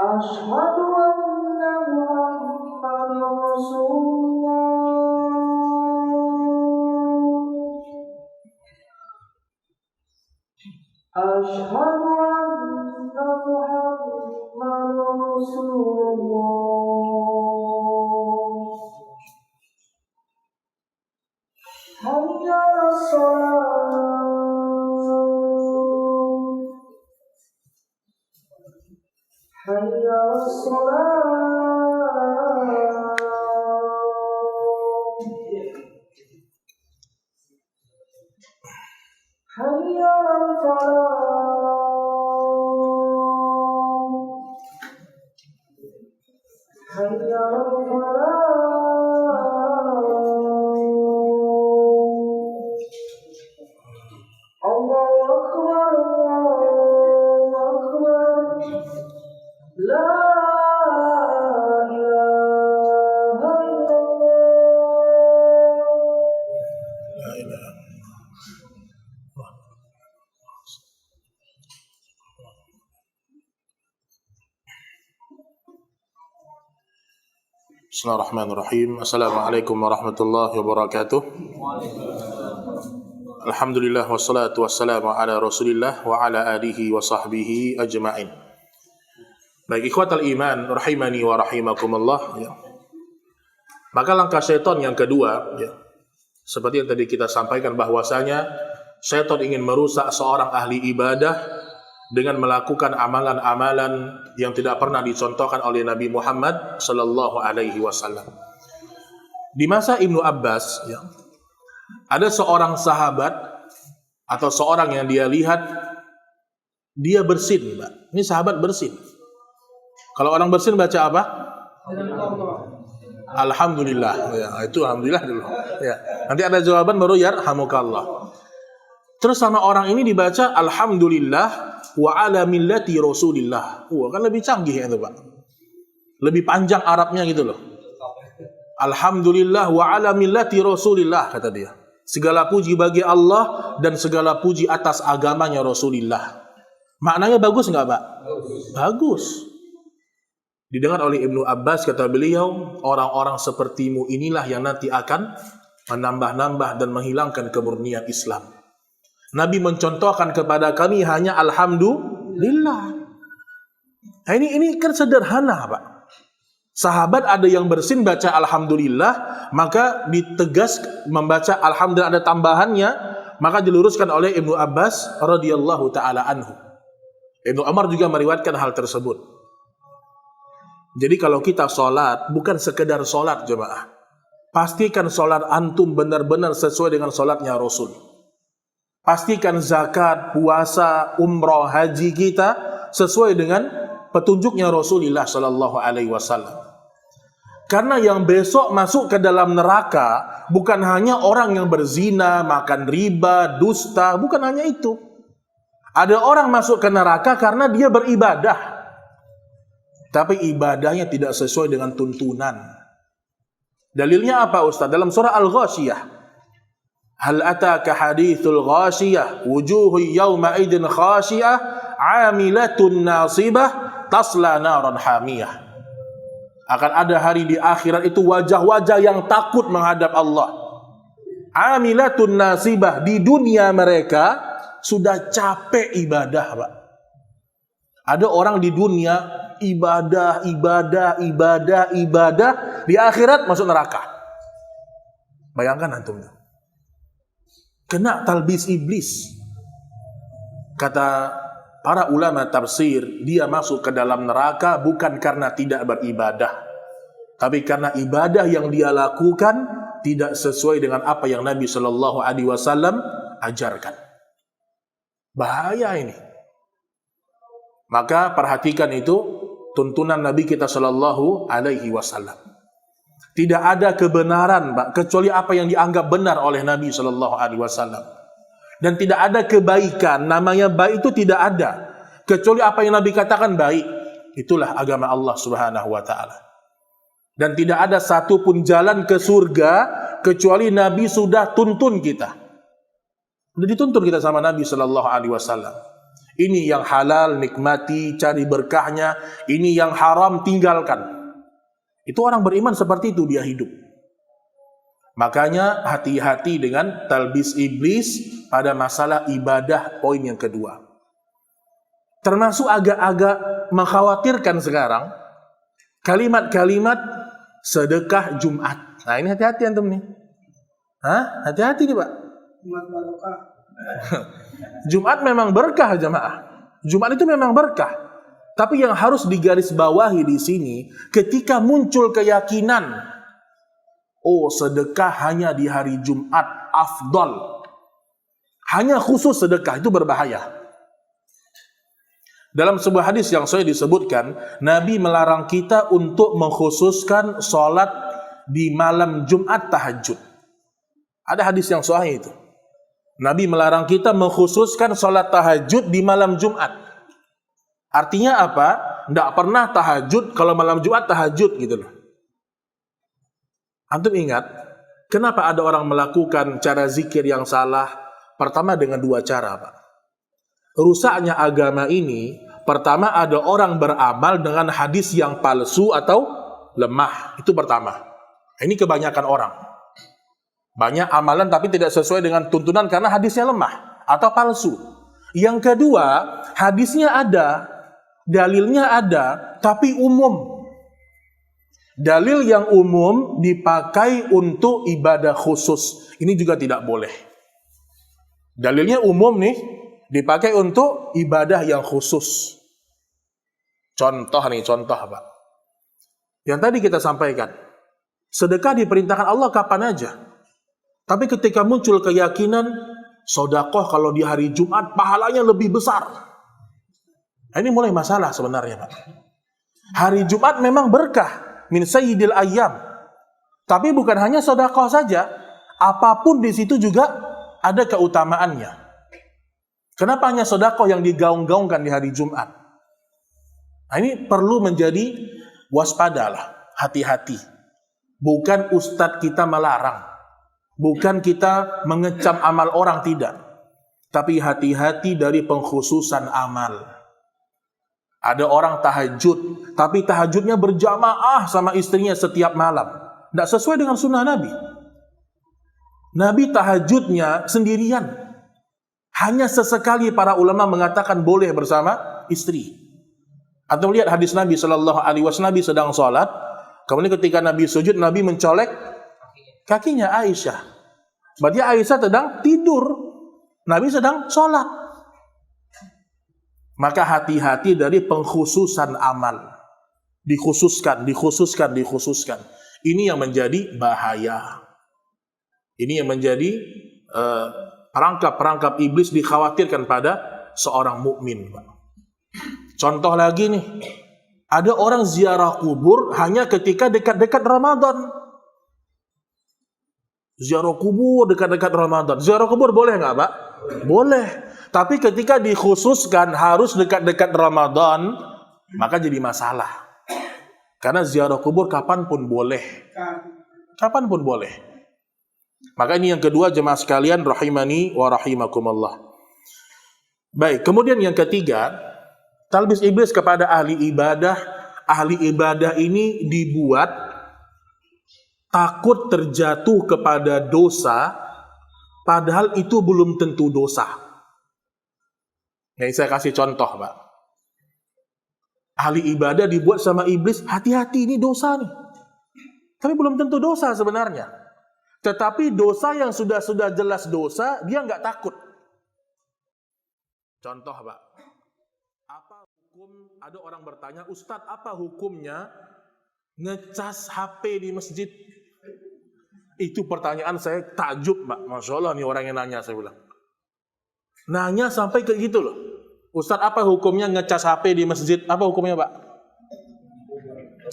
Asyhadu anna Muhammadar Rasulullah. Asyhadu anna Muhammadar Rasulullah. Hayya 'alas shalah. Hayya 'alas shalah. Hayya 'alal falah. Hayya 'alal falah. Allahu Akbar, Allahu Akbar. La ilaha illallah. Bismillahirrahmanirrahim. Assalamualaikum warahmatullahi wabarakatuh. Alhamdulillah wassalatu wassalamu ala Rasulillah wa ala alihi wa sahbihi ajma'in. Baik, ikhwatal iman rahimani wa rahimakumullah, ya. Maka langkah syaitan yang kedua, ya, seperti yang tadi kita sampaikan bahwasanya syaitan ingin merusak seorang ahli ibadah dengan melakukan amalan-amalan yang tidak pernah dicontohkan oleh Nabi Muhammad sallallahu alaihi wasallam. Di masa Ibnu Abbas, ya, ada seorang sahabat atau seorang yang dia lihat dia bersin, Mbak. Ini sahabat bersin. Kalau orang bersin baca apa? Alhamdulillah. Ya, itu alhamdulillah dulu. Ya. Nanti ada jawaban baru yarhamukallah. Terus sama orang ini dibaca alhamdulillah wa ala millati Rasulillah. Wah, kan lebih canggih itu, Pak. Lebih panjang Arabnya gitu loh. Alhamdulillah wa ala millati Rasulillah, kata dia. Segala puji bagi Allah dan segala puji atas agamanya Rasulullah. Maknanya bagus enggak, Pak? Bagus. Didengar oleh Ibnu Abbas, kata beliau, orang-orang sepertimu inilah yang nanti akan menambah-nambah dan menghilangkan kemurnian Islam. Nabi mencontohkan kepada kami hanya alhamdulillah. Nah, ini kan sederhana, Pak. Sahabat ada yang bersin baca alhamdulillah, maka ditegas membaca alhamdulillah ada tambahannya, maka diluruskan oleh Ibnu Abbas radhiyallahu taala anhu. Ibnu Umar juga meriwayatkan hal tersebut. Jadi kalau kita sholat, bukan sekedar sholat, jemaah. Pastikan sholat antum benar-benar sesuai dengan sholatnya Rasul. Pastikan zakat, puasa, umrah, haji kita sesuai dengan petunjuknya Rasulullah sallallahu alaihi wasallam. Karena yang besok masuk ke dalam neraka bukan hanya orang yang berzina, makan riba, dusta, bukan hanya itu. Ada orang masuk ke neraka karena dia beribadah, tapi ibadahnya tidak sesuai dengan tuntunan. Dalilnya apa, Ustaz? Dalam surah Al-Ghashiyah. Hal ataka hadithul ghashiyah wujuhu yawma idin khashiyah amilatun nasibah tasla naran hamiyah. Akan ada hari di akhirat itu wajah-wajah yang takut menghadap Allah. Amilatun nasibah, di dunia mereka sudah capek ibadah, Pak. Ada orang di dunia ibadah, di akhirat masuk neraka. Bayangkan antum. Kena talbis iblis. Kata para ulama tafsir, dia masuk ke dalam neraka bukan karena tidak beribadah, tapi karena ibadah yang dia lakukan tidak sesuai dengan apa yang Nabi Shallallahu Alaihi Wasallam ajarkan. Bahaya ini. Maka perhatikan itu tuntunan Nabi kita Shallallahu Alaihi Wasallam. Tidak ada kebenaran, Pak, kecuali apa yang dianggap benar oleh Nabi Shallallahu Alaihi Wasallam. Dan tidak ada kebaikan, namanya baik itu tidak ada, kecuali apa yang Nabi katakan baik. Itulah agama Allah Subhanahu Wa Taala. Dan tidak ada satupun jalan ke surga kecuali Nabi sudah tuntun kita. Sudah dituntun kita sama Nabi Shallallahu Alaihi Wasallam. Ini yang halal nikmati, cari berkahnya. Ini yang haram tinggalkan. Itu orang beriman seperti itu dia hidup. Makanya hati-hati dengan talbis iblis pada masalah ibadah, poin yang kedua. Termasuk agak-agak mengkhawatirkan sekarang kalimat-kalimat sedekah Jumat. Nah ini hati-hati antum nih. Hati-hati nih Pak. Jumat barokah. Jumat memang berkah jamaah. Jumat itu memang berkah. Tapi yang harus digarisbawahi di sini, ketika muncul keyakinan, oh sedekah hanya di hari Jumat, afdal. Hanya khusus sedekah, itu berbahaya. Dalam sebuah hadis yang saya disebutkan, Nabi melarang kita untuk mengkhususkan sholat di malam Jumat tahajud. Ada hadis yang sahih itu. Nabi melarang kita mengkhususkan sholat tahajud di malam Jumat. Artinya apa? Tidak pernah tahajud, kalau malam Jumat tahajud gitu loh. Antum ingat, kenapa ada orang melakukan cara zikir yang salah? Pertama dengan dua cara, Pak. Rusaknya agama ini, pertama ada orang beramal dengan hadis yang palsu atau lemah. Itu pertama. Ini kebanyakan orang. Banyak amalan tapi tidak sesuai dengan tuntunan karena hadisnya lemah atau palsu. Yang kedua, hadisnya ada, dalilnya ada, tapi umum. Dalil yang umum dipakai untuk ibadah khusus. Ini juga tidak boleh. Dalilnya umum nih, dipakai untuk ibadah yang khusus. Contoh Pak. Yang tadi kita sampaikan. Sedekah diperintahkan Allah kapan aja. Tapi ketika muncul keyakinan, sedekah kalau di hari Jumat pahalanya lebih besar. Ini mulai masalah sebenarnya Pak. Hari Jumat memang berkah. Min sayyidil ayyam. Tapi bukan hanya sedekah saja, apapun di situ juga ada keutamaannya. Kenapa hanya sedekah yang digaung-gaungkan di hari Jumat? Nah, ini perlu menjadi waspadalah, hati-hati. Bukan ustadz kita melarang, bukan kita mengecam amal orang, tidak. Tapi hati-hati dari pengkhususan amal. Ada orang tahajud, tapi tahajudnya berjamaah sama istrinya setiap malam. Tidak sesuai dengan sunnah Nabi. Nabi tahajudnya sendirian. Hanya sesekali para ulama mengatakan boleh bersama istri. Atau lihat hadis Nabi Shallallahu Alaihi Wasallam, Nabi sedang sholat, kemudian ketika Nabi sujud, Nabi mencolek kakinya Aisyah. Berarti Aisyah sedang tidur, Nabi sedang sholat. Maka hati-hati dari pengkhususan amal. Dikhususkan. Ini yang menjadi bahaya. Ini yang menjadi perangkap-perangkap iblis dikhawatirkan pada seorang mukmin. Contoh lagi nih. Ada orang ziarah kubur hanya ketika dekat-dekat Ramadan. Ziarah kubur dekat-dekat Ramadan. Ziarah kubur boleh nggak, Pak? Boleh. Tapi ketika dikhususkan harus dekat-dekat Ramadan, maka jadi masalah. Karena ziarah kubur kapanpun boleh. Kapanpun boleh. Maka ini yang kedua jemaah sekalian, rahimani wa rahimakumullah. Baik, kemudian yang ketiga, talbis iblis kepada ahli ibadah. Ahli ibadah ini dibuat takut terjatuh kepada dosa, padahal itu belum tentu dosa. Ini saya kasih contoh, Pak. ahli ibadah dibuat sama iblis, hati-hati ini dosa nih. Tapi belum tentu dosa sebenarnya. Tetapi dosa yang sudah jelas dosa, dia nggak takut. Contoh, Pak. Apa hukum, ada orang bertanya, Ustadz, apa hukumnya ngecas HP di masjid? Itu pertanyaan saya takjub, Pak. Masya Allah nih orang yang nanya, saya bilang. Nanya sampai kayak gitu loh. Ustadz, apa hukumnya ngecas HP di masjid? Apa hukumnya, Pak?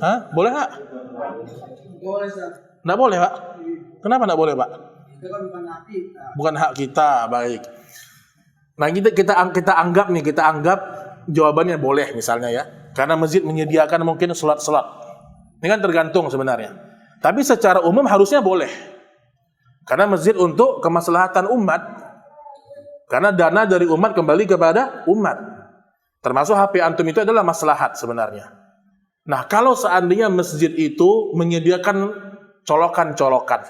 Hah? Boleh nggak? Boleh, Ustaz. Nggak boleh, Pak? Kenapa nggak boleh, Pak? Itu kan bukan hak kita. Bukan hak kita, baik. Nah, kita anggap jawabannya boleh misalnya ya. Karena masjid menyediakan mungkin salat-salat. Ini kan tergantung sebenarnya. Tapi secara umum harusnya boleh. Karena masjid untuk kemaslahatan umat. Karena dana dari umat kembali kepada umat. Termasuk HP antum itu adalah maslahat sebenarnya. Nah, kalau seandainya masjid itu menyediakan colokan-colokan,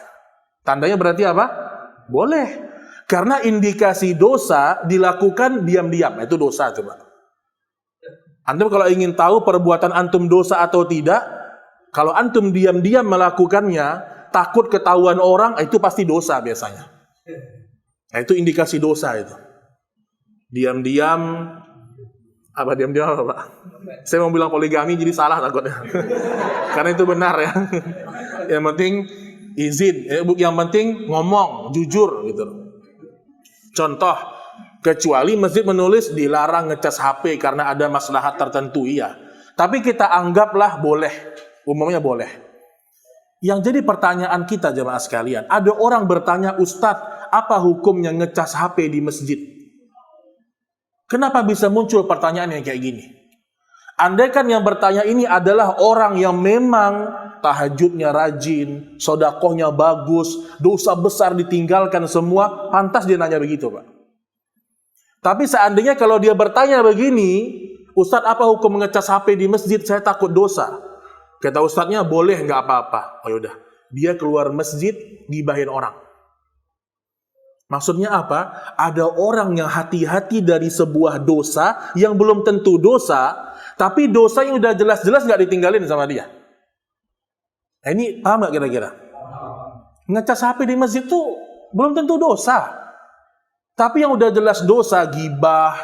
tandanya berarti apa? Boleh. Karena indikasi dosa dilakukan diam-diam, itu dosa coba. Antum kalau ingin tahu perbuatan antum dosa atau tidak, kalau antum diam-diam melakukannya, takut ketahuan orang, itu pasti dosa biasanya. Nah, itu indikasi dosa itu. Diam-diam, apa diam-diam apa, Pak? Saya mau bilang poligami jadi salah takutnya. Karena itu benar ya. Yang penting izin, yang penting ngomong, jujur gitu. Contoh, kecuali masjid menulis dilarang ngecas HP karena ada maslahat tertentu, iya. Tapi kita anggaplah boleh, umumnya boleh. Yang jadi pertanyaan kita jemaah sekalian, ada orang bertanya, Ustadz, apa hukumnya ngecas HP di masjid? Kenapa bisa muncul pertanyaan yang kayak gini? Andaikan yang bertanya ini adalah orang yang memang tahajudnya rajin, sodakohnya bagus, dosa besar ditinggalkan semua, pantas dia nanya begitu, Pak. Tapi seandainya kalau dia bertanya begini, Ustadz, apa hukum ngecas HP di masjid? Saya takut dosa. Kata Ustadznya, boleh, nggak apa-apa. Oh yaudah, dia keluar masjid, gibahin orang. Maksudnya apa? Ada orang yang hati-hati dari sebuah dosa yang belum tentu dosa, tapi dosa yang udah jelas-jelas nggak ditinggalin sama dia. Nah, ini paham nggak kira-kira? Ngecas HP di masjid tuh belum tentu dosa. Tapi yang udah jelas dosa, gibah,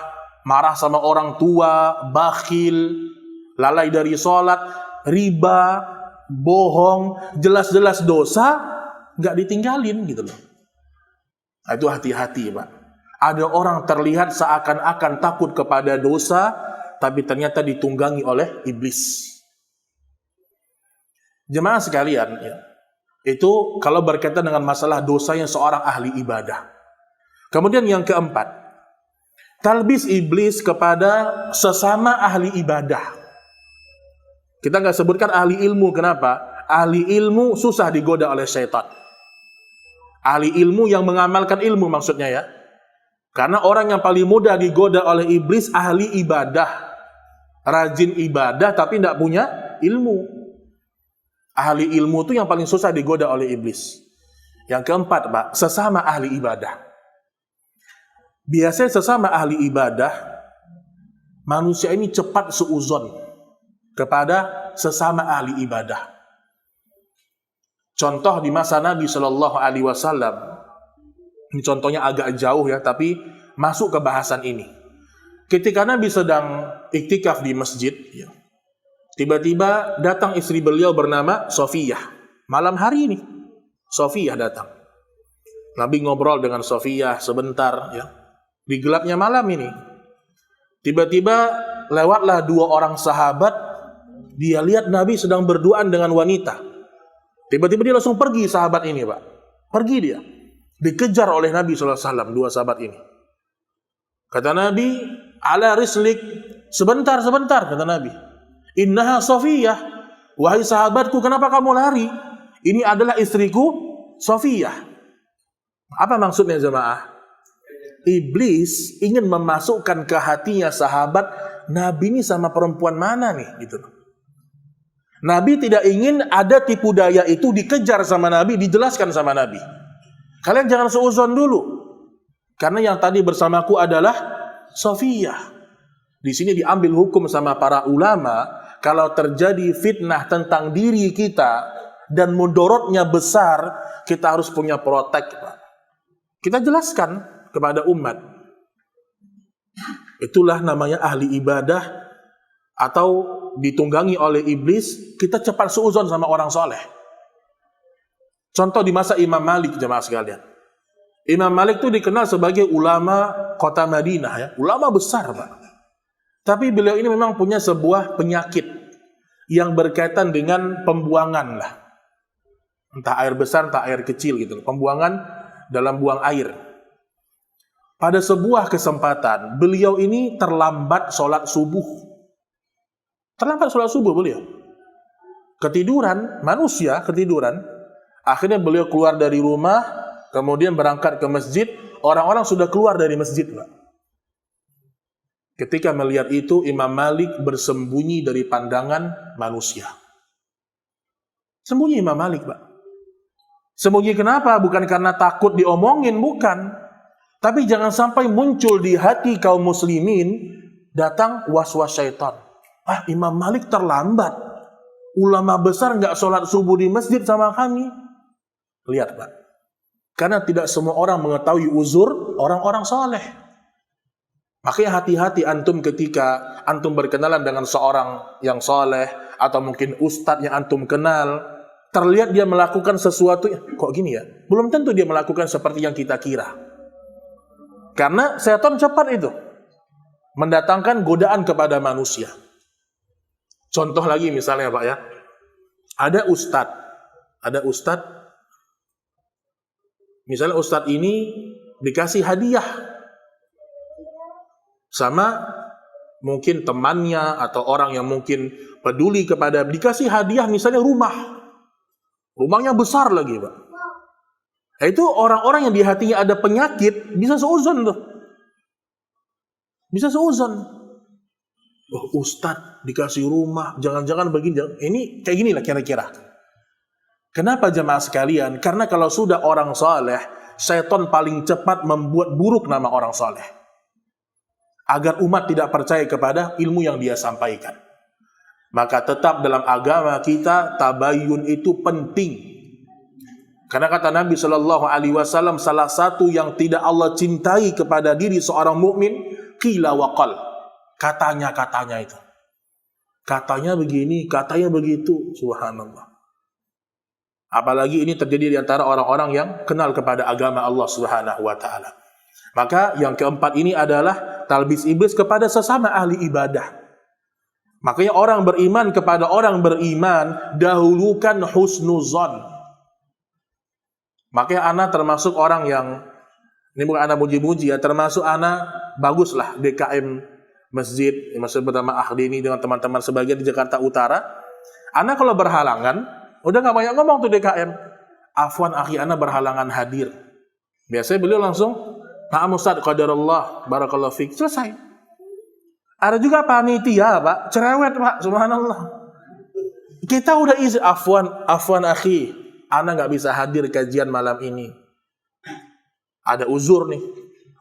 marah sama orang tua, bakhil, lalai dari sholat, riba, bohong, jelas-jelas dosa, nggak ditinggalin gitu loh. Nah, itu hati-hati, Pak. Ada orang terlihat seakan-akan takut kepada dosa, tapi ternyata ditunggangi oleh iblis. Jemaah sekalian, ya, itu kalau berkaitan dengan masalah dosanya seorang ahli ibadah. Kemudian yang keempat, talbis iblis kepada sesama ahli ibadah. Kita nggak sebutkan ahli ilmu, kenapa? Ahli ilmu susah digoda oleh syaitan. Ahli ilmu yang mengamalkan ilmu maksudnya ya. Karena orang yang paling mudah digoda oleh iblis ahli ibadah. Rajin ibadah tapi tidak punya ilmu. Ahli ilmu itu yang paling susah digoda oleh iblis. Yang keempat, Pak, sesama ahli ibadah. Biasanya sesama ahli ibadah, manusia ini cepat suuzon kepada sesama ahli ibadah. Contoh di masa Nabi Shallallahu Alaihi Wasallam, ini contohnya agak jauh ya, tapi masuk ke bahasan ini. Ketika Nabi sedang iktikaf di masjid, ya, tiba-tiba datang istri beliau bernama Sofiyah. Malam hari ini, Sofiyah datang. Nabi ngobrol dengan Sofiyah sebentar, ya, di gelapnya malam ini. Tiba-tiba lewatlah dua orang sahabat. Dia lihat Nabi sedang berduaan dengan wanita. Tiba-tiba dia langsung pergi sahabat ini, Pak. Pergi dia. Dikejar oleh Nabi SAW, dua sahabat ini. Kata Nabi, ala rislik, sebentar, kata Nabi. Innaha Sofiyah. Wahai sahabatku, kenapa kamu lari? Ini adalah istriku, Sofiyah. Apa maksudnya jemaah? Iblis ingin memasukkan ke hatinya sahabat, Nabi ini sama perempuan mana nih? Gitu. Nabi tidak ingin ada tipu daya itu dikejar sama Nabi, dijelaskan sama Nabi. Kalian jangan seuzon dulu. Karena yang tadi bersamaku adalah Sofiyah. Di sini diambil hukum sama para ulama, kalau terjadi fitnah tentang diri kita dan mudorotnya besar, kita harus punya protek. Kita jelaskan kepada umat. Itulah namanya ahli ibadah, atau ditunggangi oleh iblis, kita cepat suuzon sama orang soleh. Contoh di masa Imam Malik, jemaah sekalian. Imam Malik itu dikenal sebagai ulama kota Madinah, ya, ulama besar, Pak. Tapi beliau ini memang punya sebuah penyakit yang berkaitan dengan pembuangan lah. Entah air besar, entah air kecil gitu. Pembuangan dalam buang air. Pada sebuah kesempatan, beliau ini terlambat sholat subuh. Terlambat sholat subuh beliau. Ketiduran, manusia ketiduran. Akhirnya beliau keluar dari rumah, kemudian berangkat ke masjid. Orang-orang sudah keluar dari masjid, Pak. Ketika melihat itu, Imam Malik bersembunyi dari pandangan manusia. Sembunyi Imam Malik, Pak. Sembunyi kenapa? Bukan karena takut diomongin, bukan. Tapi jangan sampai muncul di hati kaum muslimin datang was-was syaitan. Imam Malik terlambat. Ulama besar nggak sholat subuh di masjid sama kami. Lihat, Pak. Karena tidak semua orang mengetahui uzur orang-orang soleh. Makanya hati-hati antum ketika antum berkenalan dengan seorang yang soleh, atau mungkin ustadz yang antum kenal, terlihat dia melakukan sesuatu, kok gini ya? Belum tentu dia melakukan seperti yang kita kira. Karena setan cepat itu mendatangkan godaan kepada manusia. Contoh lagi misalnya, Pak, ya. Ada ustadz. Misalnya ustadz ini dikasih hadiah sama mungkin temannya atau orang yang mungkin peduli kepada, dikasih hadiah misalnya rumahnya besar lagi, Pak. Itu orang-orang yang di hatinya ada penyakit bisa seuzon tuh, bisa seuzon. Ustadz dikasih rumah, jangan-jangan begini, ini kayak gini lah kira-kira. Kenapa jemaah sekalian? Karena kalau sudah orang soleh, syaitan paling cepat membuat buruk nama orang soleh, agar umat tidak percaya kepada ilmu yang dia sampaikan. Maka tetap dalam agama kita, tabayyun itu penting. Karena kata Nabi SAW, salah satu yang tidak Allah cintai kepada diri seorang mukmin, qila wa qal. Katanya itu. Katanya begini, katanya begitu. Subhanallah. Apalagi ini terjadi di antara orang-orang yang kenal kepada agama Allah Subhanahu wa taala. Maka yang keempat ini adalah talbis iblis kepada sesama ahli ibadah. Makanya orang beriman kepada orang beriman, dahulukan husnuzon. Makanya anak termasuk orang yang, ini bukan anak muji-muji ya, termasuk anak baguslah DKM masjid bersama Akhdini dengan teman-teman sebagian di Jakarta Utara. Anak kalau berhalangan, udah gak banyak ngomong tuh DKM. Afwan akhi, anak berhalangan hadir. Biasanya beliau langsung, Na'am Ustaz, qadarullah, barakallahu fiik, selesai. Ada juga panitia, Pak, cerewet, Pak, subhanallah. Kita udah isi, afwan akhi, ana nggak bisa hadir kajian malam ini. Ada uzur nih.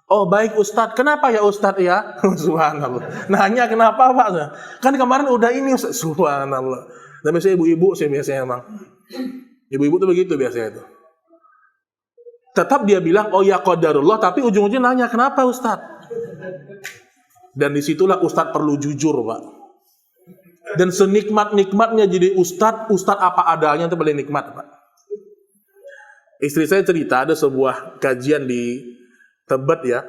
Oh baik Ustaz, kenapa ya Ustaz ya? Subhanallah. Nanya kenapa Pak? Kan kemarin udah ini Ustaz. Subhanallah. Dan biasanya ibu-ibu sih biasanya emang. Ibu-ibu tuh begitu biasanya tuh. Tetap dia bilang, oh ya qadarullah, tapi ujung-ujungnya nanya, kenapa Ustaz? Dan disitulah Ustaz perlu jujur, Pak. Dan senikmat-nikmatnya jadi Ustaz apa adanya itu paling nikmat, Pak. Istri saya cerita, ada sebuah kajian di Tebet ya.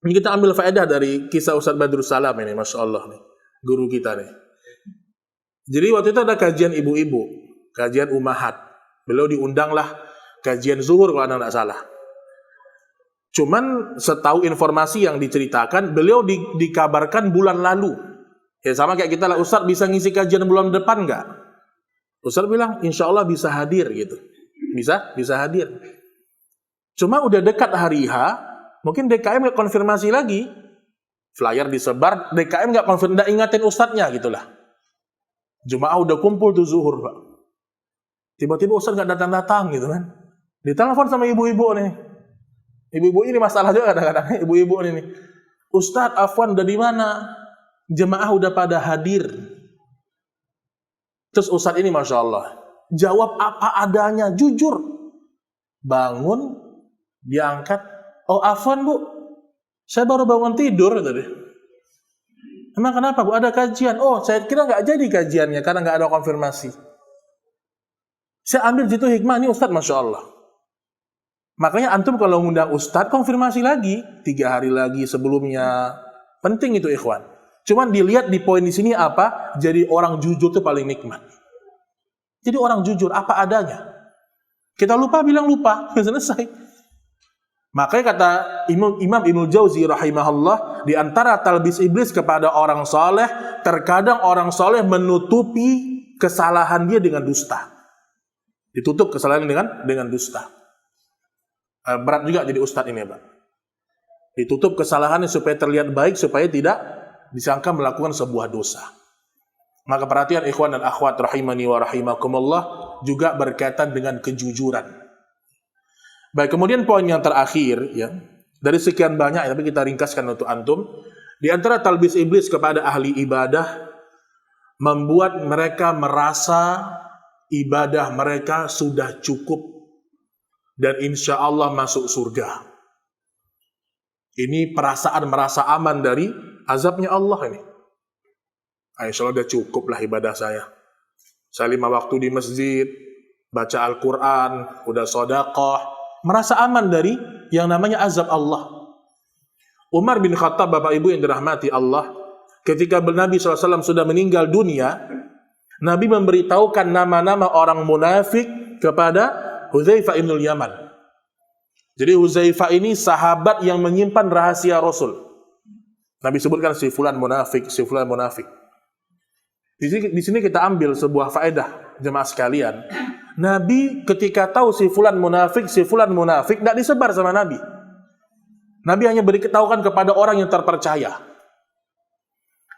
Ini kita ambil faedah dari kisah Ustaz Badrus Salam ini, Masya Allah nih, guru kita nih. Jadi waktu itu ada kajian ibu-ibu, kajian umahat. Beliau diundanglah kajian zuhur kalau anda tidak salah. Cuman setahu informasi yang diceritakan, beliau dikabarkan bulan lalu. Ya sama kayak kita lah, Ustaz bisa ngisi kajian bulan depan nggak? Ustaz bilang, insya Allah bisa hadir gitu. Bisa hadir. Cuma udah dekat hari H, mungkin DKM nggak konfirmasi lagi. Flyer disebar, DKM nggak konfirmasi, nggak ingatin Ustaznya gitulah. Jemaah udah kumpul tuh zuhur, Pak. Tiba-tiba Ustaz nggak datang-datang gitu kan. Ditelepon sama ibu-ibu nih. Ibu-ibu ini masalah juga kadang-kadang. Ibu-ibu ini. Ustaz, afwan udah di mana? Jemaah udah pada hadir. Terus Ustadz ini Masya Allah jawab apa adanya, jujur. Bangun, diangkat. Oh afwan bu, saya baru bangun tidur tadi. Emang kenapa bu? Ada kajian. Oh saya kira nggak jadi kajiannya karena nggak ada konfirmasi. Saya ambil situ hikmah ini Ustadz Masya Allah. Makanya antum kalau ngundang Ustadz konfirmasi lagi 3 hari lagi sebelumnya. Penting itu ikhwan. Cuman dilihat di poin di sini apa? Jadi orang jujur itu paling nikmat. Jadi orang jujur apa adanya. Kita lupa bilang lupa, selesai. Makanya kata Imam Ibnu Jauzi rahimahullah, di antara talbis iblis kepada orang soleh, terkadang orang soleh menutupi kesalahan dia dengan dusta. Ditutup kesalahan dengan dusta. Berat juga jadi ustadz ini, Pak. Ditutup kesalahannya supaya terlihat baik, supaya tidak disangka melakukan sebuah dosa. Maka perhatian ikhwan dan akhwat rahimani wa rahimakumullah juga berkaitan dengan kejujuran. Baik, kemudian poin yang terakhir ya, dari sekian banyak tapi kita ringkaskan untuk antum, di antara talbis iblis kepada ahli ibadah membuat mereka merasa ibadah mereka sudah cukup dan insya Allah masuk surga. Ini perasaan merasa aman dari azabnya Allah ini. Insya Allah udah cukup lah ibadah saya. Saya 5 waktu di masjid, baca Al-Quran, udah sedekah, merasa aman dari yang namanya azab Allah. Umar bin Khattab, Bapak Ibu yang dirahmati Allah, ketika Nabi SAW sudah meninggal dunia, Nabi memberitahukan nama-nama orang munafik kepada Hudzaifah ibn Yaman. Jadi Hudzaifah ini sahabat yang menyimpan rahasia Rasul. Nabi sebutkan si fulan munafik, si fulan munafik. Di sini kita ambil sebuah faedah jemaah sekalian. Nabi ketika tahu si fulan munafik, tidak disebar sama Nabi. Nabi hanya beritahukan kepada orang yang terpercaya.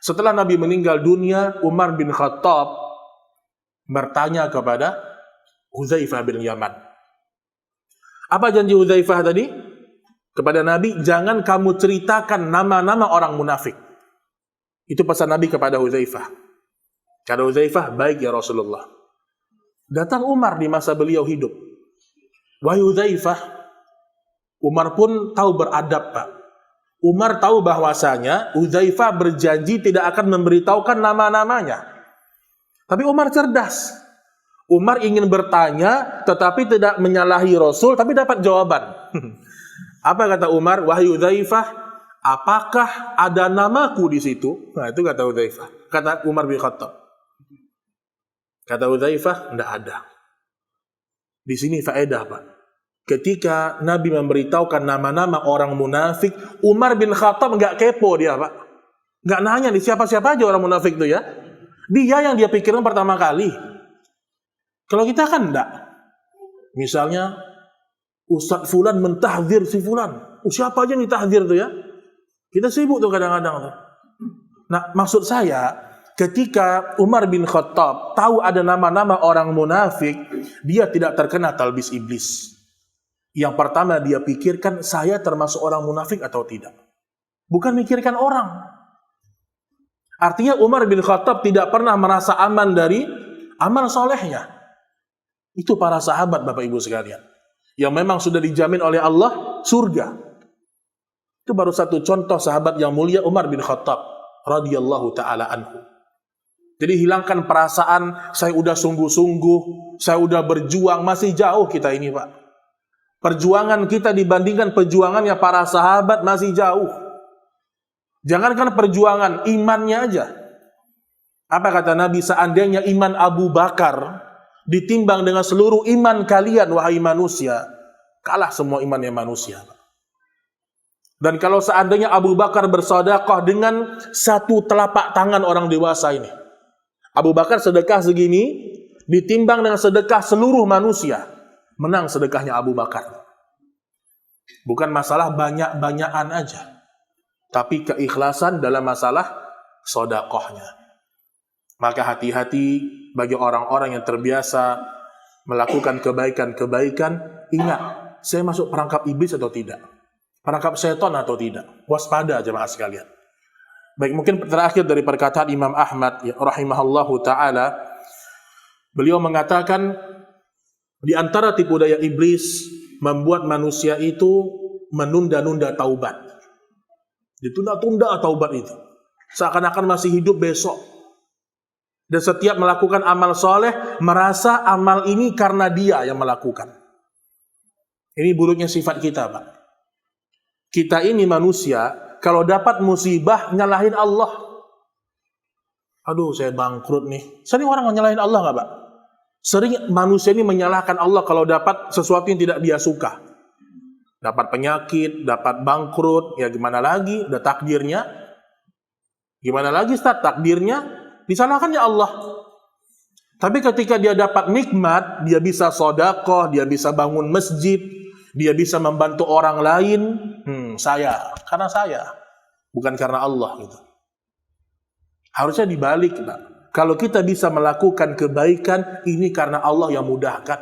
Setelah Nabi meninggal dunia, Umar bin Khattab bertanya kepada Hudzaifah bin Yaman. Apa janji Hudzaifah tadi? Kepada Nabi, jangan kamu ceritakan nama-nama orang munafik. Itu pesan Nabi kepada Hudzaifah. Kata Hudzaifah, baik ya Rasulullah. Datang Umar di masa beliau hidup. Wahai Hudzaifah, Umar pun tahu beradab, Pak. Umar tahu bahwasanya Hudzaifah berjanji tidak akan memberitahukan nama-namanya. Tapi Umar cerdas. Umar ingin bertanya, tetapi tidak menyalahi Rasul, tapi dapat jawaban. Apa kata Umar? Wahai Hudzaifah, apakah ada namaku di situ? Nah, itu kata Hudzaifah. Kata Umar bin Khattab. Kata Hudzaifah, tidak ada. Di sini faedah, Pak. Ketika Nabi memberitahukan nama-nama orang munafik, Umar bin Khattab nggak kepo dia, Pak. Nggak nanya nih siapa-siapa aja orang munafik itu ya. Dia yang dia pikirkan pertama kali. Kalau kita kan enggak. Misalnya Ustadz Fulan mentahdzir si Fulan. Siapa aja yang ditahdzir tuh ya? Kita sibuk tuh kadang-kadang tuh. Nah, maksud saya ketika Umar bin Khattab tahu ada nama-nama orang munafik, dia tidak terkena talbis iblis. Yang pertama dia pikirkan, saya termasuk orang munafik atau tidak. Bukan mikirkan orang. Artinya Umar bin Khattab tidak pernah merasa aman dari amal solehnya. Itu para sahabat Bapak Ibu sekalian. Yang memang sudah dijamin oleh Allah surga. Itu baru satu contoh sahabat yang mulia Umar bin Khattab radhiyallahu taala anhu. Jadi hilangkan perasaan saya udah sungguh-sungguh, saya udah berjuang, masih jauh kita ini, Pak. Perjuangan kita dibandingkan perjuangannya para sahabat masih jauh. Jangankan perjuangan, imannya aja. Apa kata Nabi? Seandainya iman Abu Bakar ditimbang dengan seluruh iman kalian, wahai manusia, kalah semua imannya manusia. Dan kalau seandainya Abu Bakar bersedekah dengan satu telapak tangan orang dewasa ini, Abu Bakar sedekah segini ditimbang dengan sedekah seluruh manusia, menang sedekahnya Abu Bakar. Bukan masalah banyak-banyakan aja, tapi keikhlasan dalam masalah sedekahnya. Maka hati-hati bagi orang-orang yang terbiasa melakukan kebaikan-kebaikan. Ingat, saya masuk perangkap iblis atau tidak? Perangkap setan atau tidak? Waspada jemaah sekalian. Baik, mungkin terakhir dari perkataan Imam Ahmad ya, rahimahullahu taala, beliau mengatakan di antara tipu daya iblis membuat manusia itu menunda-nunda taubat. Ditunda-tunda taubat itu. Seakan-akan masih hidup besok. Dan setiap melakukan amal soleh merasa amal ini karena dia yang melakukan. Ini buruknya sifat kita, Pak. Kita ini manusia, kalau dapat musibah, nyalahin Allah. Aduh, saya bangkrut nih. Sering orang nyalahin Allah nggak, Pak? Sering manusia ini menyalahkan Allah kalau dapat sesuatu yang tidak dia suka. Dapat penyakit, dapat bangkrut, ya gimana lagi? Udah takdirnya. Gimana lagi, Ustaz? Takdirnya disalahkannya Allah. Tapi ketika dia dapat nikmat, dia bisa sedekah, dia bisa bangun masjid, dia bisa membantu orang lain, karena saya, bukan karena Allah gitu. Harusnya dibalik, Pak. Kalau kita bisa melakukan kebaikan, ini karena Allah yang mudahkan.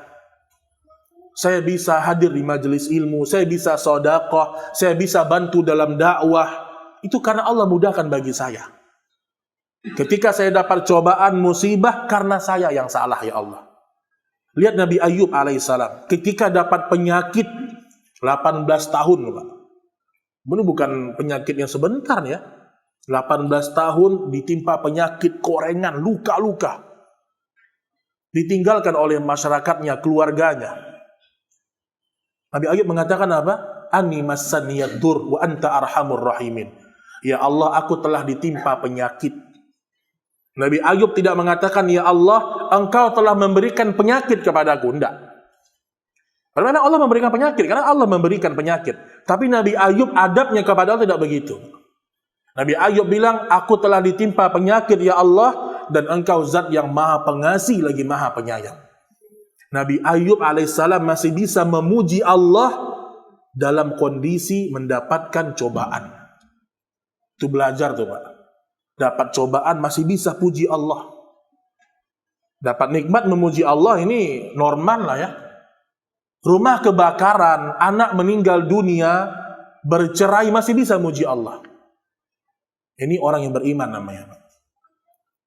Saya bisa hadir di majelis ilmu, saya bisa sedekah, saya bisa bantu dalam dakwah. Itu karena Allah mudahkan bagi saya. Ketika saya dapat cobaan musibah, karena saya yang salah ya Allah. Lihat Nabi Ayub alaihissalam, ketika dapat penyakit 18 tahun, Pak. Ini bukan penyakit yang sebentar ya. 18 tahun ditimpa penyakit korengan, luka-luka. Ditinggalkan oleh masyarakatnya, keluarganya. Nabi Ayub mengatakan apa? Ani massaniyad dur wa anta arhamur rahimin. Ya Allah, aku telah ditimpa penyakit. Nabi Ayub tidak mengatakan, ya Allah, engkau telah memberikan penyakit kepadaku. Tidak. Karena Allah memberikan penyakit, karena Allah memberikan penyakit. Tapi Nabi Ayub adabnya kepada Allah tidak begitu. Nabi Ayub bilang, aku telah ditimpa penyakit ya Allah, dan engkau zat yang maha pengasih lagi maha penyayang. Nabi Ayub alaihissalam masih bisa memuji Allah dalam kondisi mendapatkan cobaan. Itu belajar tuh, Pak. Dapat cobaan masih bisa puji Allah. Dapat nikmat memuji Allah, ini normal lah ya. Rumah kebakaran, anak meninggal dunia, bercerai masih bisa muji Allah. Ini orang yang beriman namanya.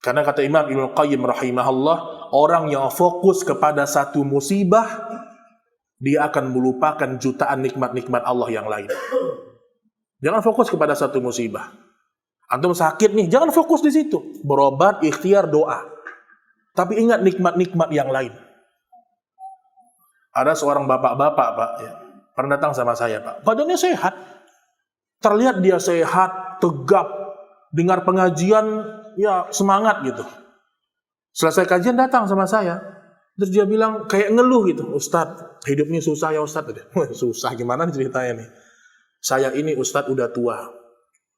Karena kata Imam Ibnu Qayyim rahimahullah, orang yang fokus kepada satu musibah, dia akan melupakan jutaan nikmat-nikmat Allah yang lain. Jangan fokus kepada satu musibah. Antum sakit nih, jangan fokus di situ. Berobat, ikhtiar, doa. Tapi ingat nikmat-nikmat yang lain. Ada seorang bapak-bapak, Pak, ya, pernah datang sama saya, Pak. Badannya sehat. Terlihat dia sehat, tegap. Dengar pengajian, ya semangat gitu. Selesai kajian datang sama saya. Terus dia bilang, kayak ngeluh gitu. Ustadz, hidupnya susah ya Ustadz. Susah, gimana ceritanya nih? Saya ini Ustadz udah tua.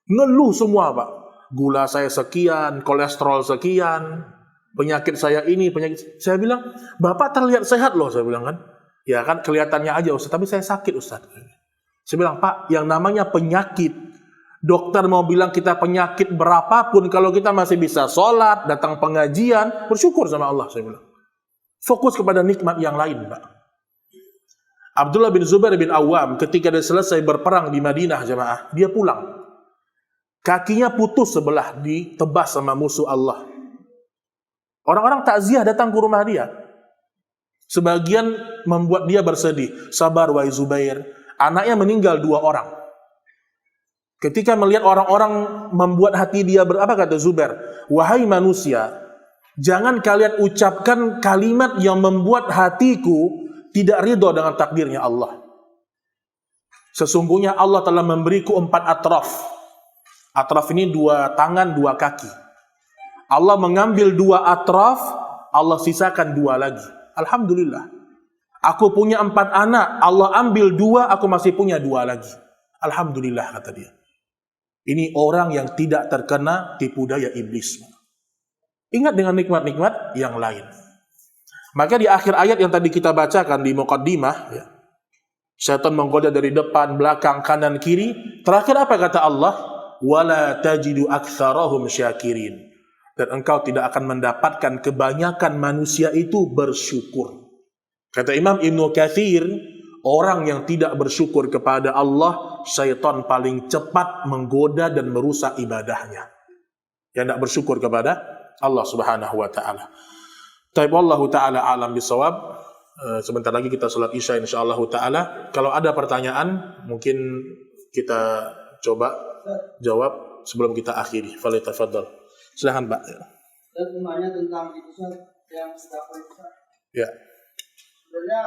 Ngeluh semua, Pak. Gula saya sekian, kolesterol sekian, penyakit saya ini, penyakit. Saya bilang, Bapak terlihat sehat loh, saya bilang kan. Ya kan, kelihatannya aja Ustaz, tapi saya sakit Ustaz. Saya bilang, Pak, yang namanya penyakit, dokter mau bilang kita penyakit berapapun, kalau kita masih bisa sholat, datang pengajian, bersyukur sama Allah, saya bilang. Fokus kepada nikmat yang lain, Pak. Abdullah bin Zubair bin Awam, ketika dia selesai berperang di Madinah, jemaah, dia pulang. Kakinya putus sebelah, ditebas sama musuh Allah. Orang-orang takziah datang ke rumah dia. Sebagian membuat dia bersedih. Sabar wahai Zubair. Anaknya meninggal 2 orang. Ketika melihat orang-orang membuat hati dia apa kata Zubair? Wahai manusia, jangan kalian ucapkan kalimat yang membuat hatiku tidak ridho dengan takdirnya Allah. Sesungguhnya Allah telah memberiku 4 atraf. Atraf ini 2 tangan, 2 kaki. Allah mengambil 2 atraf, Allah sisakan 2 lagi. Alhamdulillah. Aku punya 4 anak, Allah ambil 2, aku masih punya 2 lagi. Alhamdulillah, kata dia. Ini orang yang tidak terkena tipu daya iblis. Ingat dengan nikmat-nikmat yang lain. Maka di akhir ayat yang tadi kita bacakan di muqaddimah, ya, syaitan menggoda dari depan, belakang, kanan, kiri. Terakhir apa kata Allah? Wala tajidu aktsarahum syakirin. Dan engkau tidak akan mendapatkan kebanyakan manusia itu bersyukur. Kata Imam Ibnu Katsir, orang yang tidak bersyukur kepada Allah, syaitan paling cepat menggoda dan merusak ibadahnya. yang tidak bersyukur kepada Allah Subhanahu wa taala. Taib wallahu taala alam bisawab. Sebentar lagi kita salat Isya insyaallah taala. Kalau ada pertanyaan mungkin kita coba jawab sebelum kita akhiri. Falyatafaddal. Silakan, Pak. Dan tanya tentang itu yang sedekah itu. Ya. Sebenarnya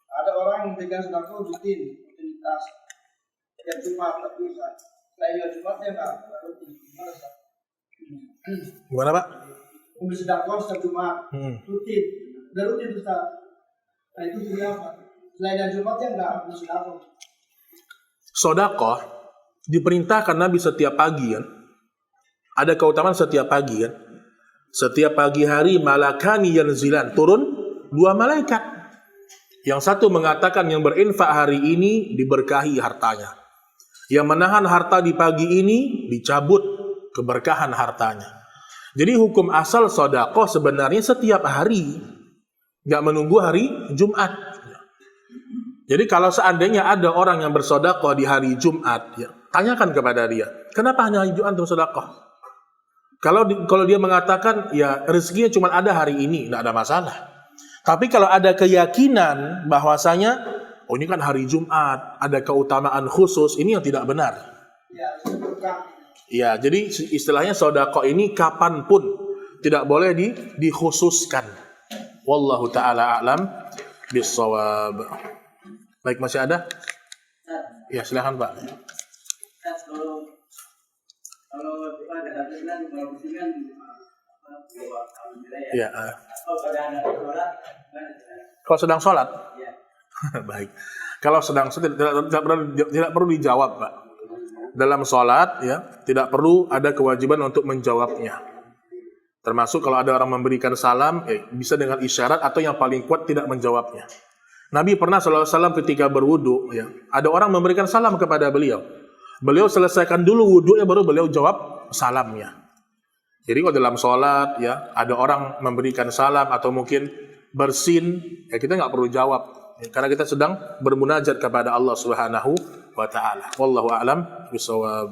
ada orang yang pegang sedekah rutinitas setiap Jumat, tapi selain Jumat dia nggak rutin. Gimana, Pak? Untuk sedekah setiap Jumat rutin, udah rutin Ustaz. Nah itu punya apa? Selain Jumat dia nggak sedekah. Sedekah diperintahkan Nabi setiap pagi kan. Ada keutamaan setiap pagi kan. Setiap pagi hari malakani yanzilan, turun 2 malaikat. Yang satu mengatakan yang berinfak hari ini diberkahi hartanya. Yang menahan harta di pagi ini dicabut keberkahan hartanya. Jadi hukum asal sedekah sebenarnya setiap hari, nggak menunggu hari Jumat. Jadi kalau seandainya ada orang yang bersedekah di hari Jumat, ya, tanyakan kepada dia, kenapa hanya hari Jumat bersedekah? Kalau dia mengatakan ya rezekinya cuma ada hari ini, tidak ada masalah. Tapi kalau ada keyakinan bahwasanya oh ini kan hari Jumat, ada keutamaan khusus, ini yang tidak benar. Ya, jadi istilahnya sedekah ini kapanpun tidak boleh dikhususkan. Wallahu taala a'lam bissawab. Baik, masih ada? Ya, silakan, Pak. Kalau kita ada bilang kalau musliman ya. Kalau sedang sholat? Ya. Baik. Kalau sedang sholat tidak perlu dijawab, Pak. Dalam sholat ya tidak perlu ada kewajiban untuk menjawabnya. Termasuk kalau ada orang memberikan salam, bisa dengan isyarat atau yang paling kuat tidak menjawabnya. Nabi pernah sallallahu alaihi wasallam ketika berwudu, ya, ada orang memberikan salam kepada beliau. Beliau selesaikan dulu wudunya baru beliau jawab salamnya. Jadi kalau dalam sholat ya ada orang memberikan salam atau mungkin bersin, ya kita nggak perlu jawab ya, karena kita sedang bermunajat kepada Allah Subhanahu wa taala. Wallahu a'lam bishawab.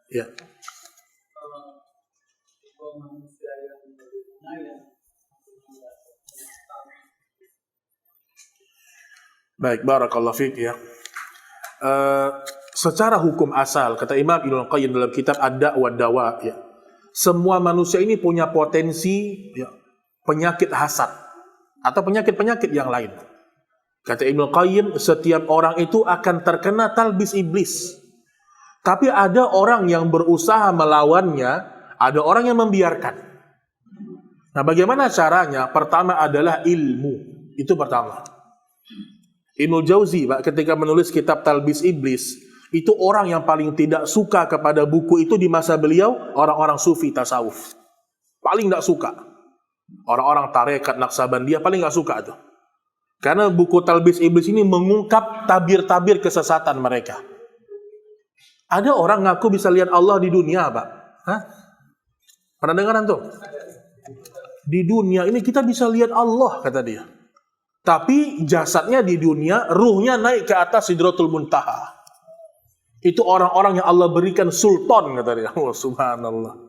Ya. Baik, barakallahu fiik ya. Secara hukum asal, kata Imam Ibnu Qayyim dalam kitab Ad-Da' wa Dawa, ya, semua manusia ini punya potensi ya, penyakit hasad atau penyakit-penyakit yang lain. Kata Ibnu Qayyim, setiap orang itu akan terkena talbis iblis. Tapi ada orang yang berusaha melawannya, ada orang yang membiarkan. Nah, bagaimana caranya? Pertama adalah ilmu. Itu pertama. Ibnu Jauzi, Pak, ketika menulis kitab Talbis Iblis, itu orang yang paling tidak suka kepada buku itu di masa beliau, orang-orang sufi tasawuf. Paling tidak suka. Orang-orang tarekat Naqsabandiyah paling tidak suka itu. Karena buku Talbis Iblis ini mengungkap tabir-tabir kesesatan mereka. Ada orang ngaku bisa lihat Allah di dunia, Pak. Hah? Pernah dengar tuh? Di dunia ini kita bisa lihat Allah, kata dia. Tapi jasadnya di dunia, ruhnya naik ke atas Sidratul Muntaha. Itu orang-orang yang Allah berikan sultan, kata dia. Oh, subhanallah.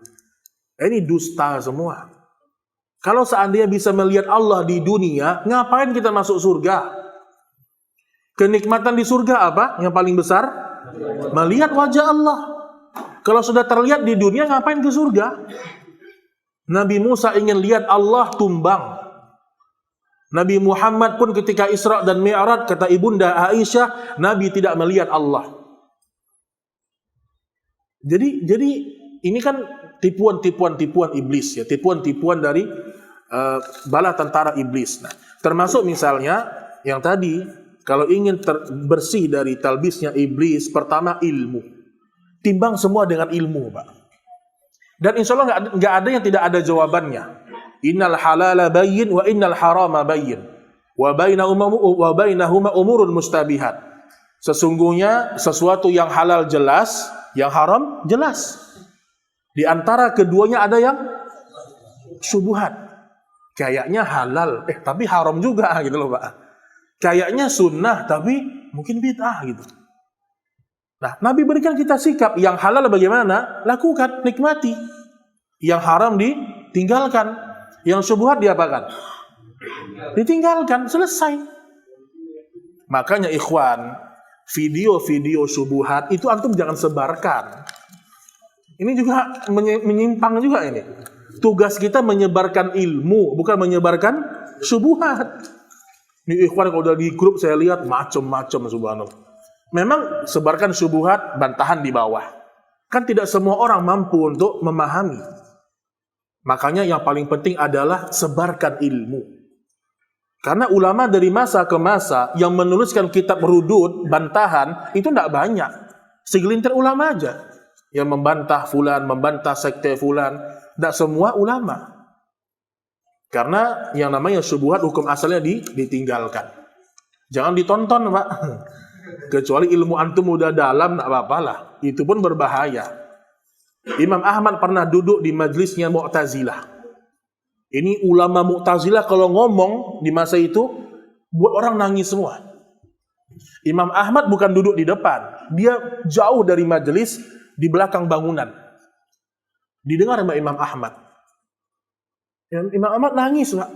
Ini dusta semua. Kalau seandainya bisa melihat Allah di dunia, ngapain kita masuk surga? Kenikmatan di surga apa? Yang paling besar? Melihat wajah Allah. Kalau sudah terlihat di dunia, ngapain ke surga? Nabi Musa ingin lihat Allah tumbang. Nabi Muhammad pun ketika Isra dan Mi'raj, kata Ibunda Aisyah, Nabi tidak melihat Allah. Jadi ini kan tipuan iblis ya, tipuan dari bala tentara iblis. Nah, termasuk misalnya yang tadi, kalau ingin bersih dari talbisnya iblis, pertama ilmu. Timbang semua dengan ilmu, Pak. Dan insya Allah nggak ada yang tidak ada jawabannya. Innal halala bayyin wa innal harama bayyin wa bainahuma umurun mustabihat. Sesungguhnya sesuatu yang halal jelas, yang haram jelas. Di antara keduanya ada yang syubhat. Kayaknya halal, tapi haram juga gitu loh, Pak. Kayaknya sunnah tapi mungkin bid'ah gitu. Nah, Nabi berikan kita sikap, yang halal bagaimana? Lakukan, nikmati. Yang haram ditinggalkan. Yang syubhat diapakan? Ditinggalkan, selesai. Makanya ikhwan, video-video syubhat itu antum jangan sebarkan. Ini juga menyimpang juga ini. Tugas kita menyebarkan ilmu, bukan menyebarkan syubhat. Ini ikhwan kalau udah di grup saya lihat macam-macam subhanallah. Memang sebarkan syubhat, bantahan di bawah. Kan tidak semua orang mampu untuk memahami. Makanya yang paling penting adalah sebarkan ilmu. Karena ulama dari masa ke masa yang menuliskan kitab rudud, bantahan, itu tidak banyak. Segelintir ulama aja. Yang membantah fulan, membantah sekte fulan. Tidak semua ulama. Karena yang namanya syubhat hukum asalnya ditinggalkan. Jangan ditonton, Pak. Kecuali ilmu antum udah dalam, tidak apa-apa lah. Itu pun berbahaya. Imam Ahmad pernah duduk di majlisnya Mu'tazilah. Ini ulama Mu'tazilah kalau ngomong di masa itu, buat orang nangis semua. Imam Ahmad bukan duduk di depan. Dia jauh dari majelis, di belakang bangunan. Didengar sama Imam Ahmad. Imam Ahmad nangis, Pak.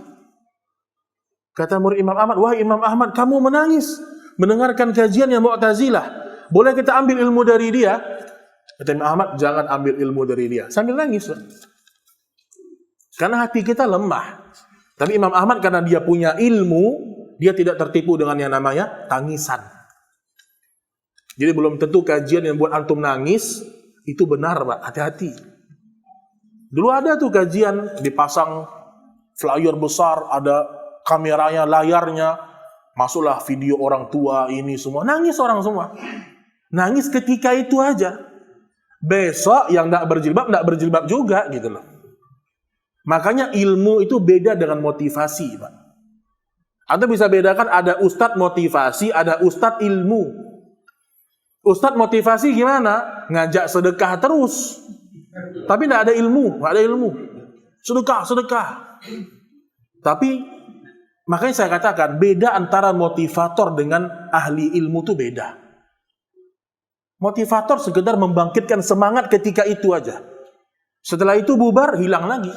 Kata murid Imam Ahmad, wahai Imam Ahmad, kamu menangis mendengarkan kajian yang Mu'tazilah. Boleh kita ambil ilmu dari dia? Kata Imam Ahmad, jangan ambil ilmu dari dia. Sambil nangis. Karena hati kita lemah. Tapi Imam Ahmad karena dia punya ilmu, dia tidak tertipu dengan yang namanya tangisan. Jadi belum tentu kajian yang buat antum nangis, itu benar, Pak. Hati-hati. Dulu ada tuh kajian, dipasang flyer besar, ada kameranya, layarnya, masuklah video orang tua ini semua. Nangis orang semua. Nangis ketika itu aja. Besok yang tidak berjilbab juga gitu loh. Makanya ilmu itu beda dengan motivasi, Pak. Anda bisa bedakan ada ustadz motivasi, ada ustadz ilmu. Ustadz motivasi gimana? Ngajak sedekah terus. Tapi tidak ada ilmu, nggak ada ilmu. Sedekah. Tapi makanya saya katakan, beda antara motivator dengan ahli ilmu itu beda. Motivator sekedar membangkitkan semangat ketika itu aja. Setelah itu bubar, hilang lagi.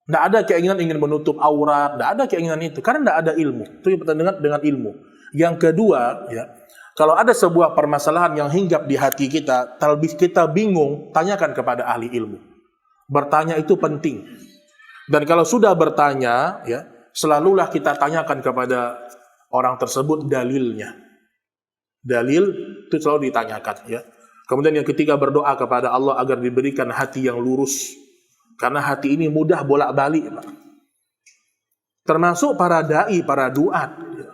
Tidak ada keinginan ingin menutup aurat, tidak ada keinginan itu. Karena tidak ada ilmu. Itu yang pertandingan dengan ilmu. Yang kedua, ya, kalau ada sebuah permasalahan yang hinggap di hati kita, talbis kita bingung, tanyakan kepada ahli ilmu. Bertanya itu penting. Dan kalau sudah bertanya, ya, selalulah kita tanyakan kepada orang tersebut dalilnya. Dalil itu selalu ditanyakan, ya. Kemudian yang ketiga, berdoa kepada Allah agar diberikan hati yang lurus. Karena hati ini mudah bolak-balik, Pak. Termasuk para dai, para duat. Ya.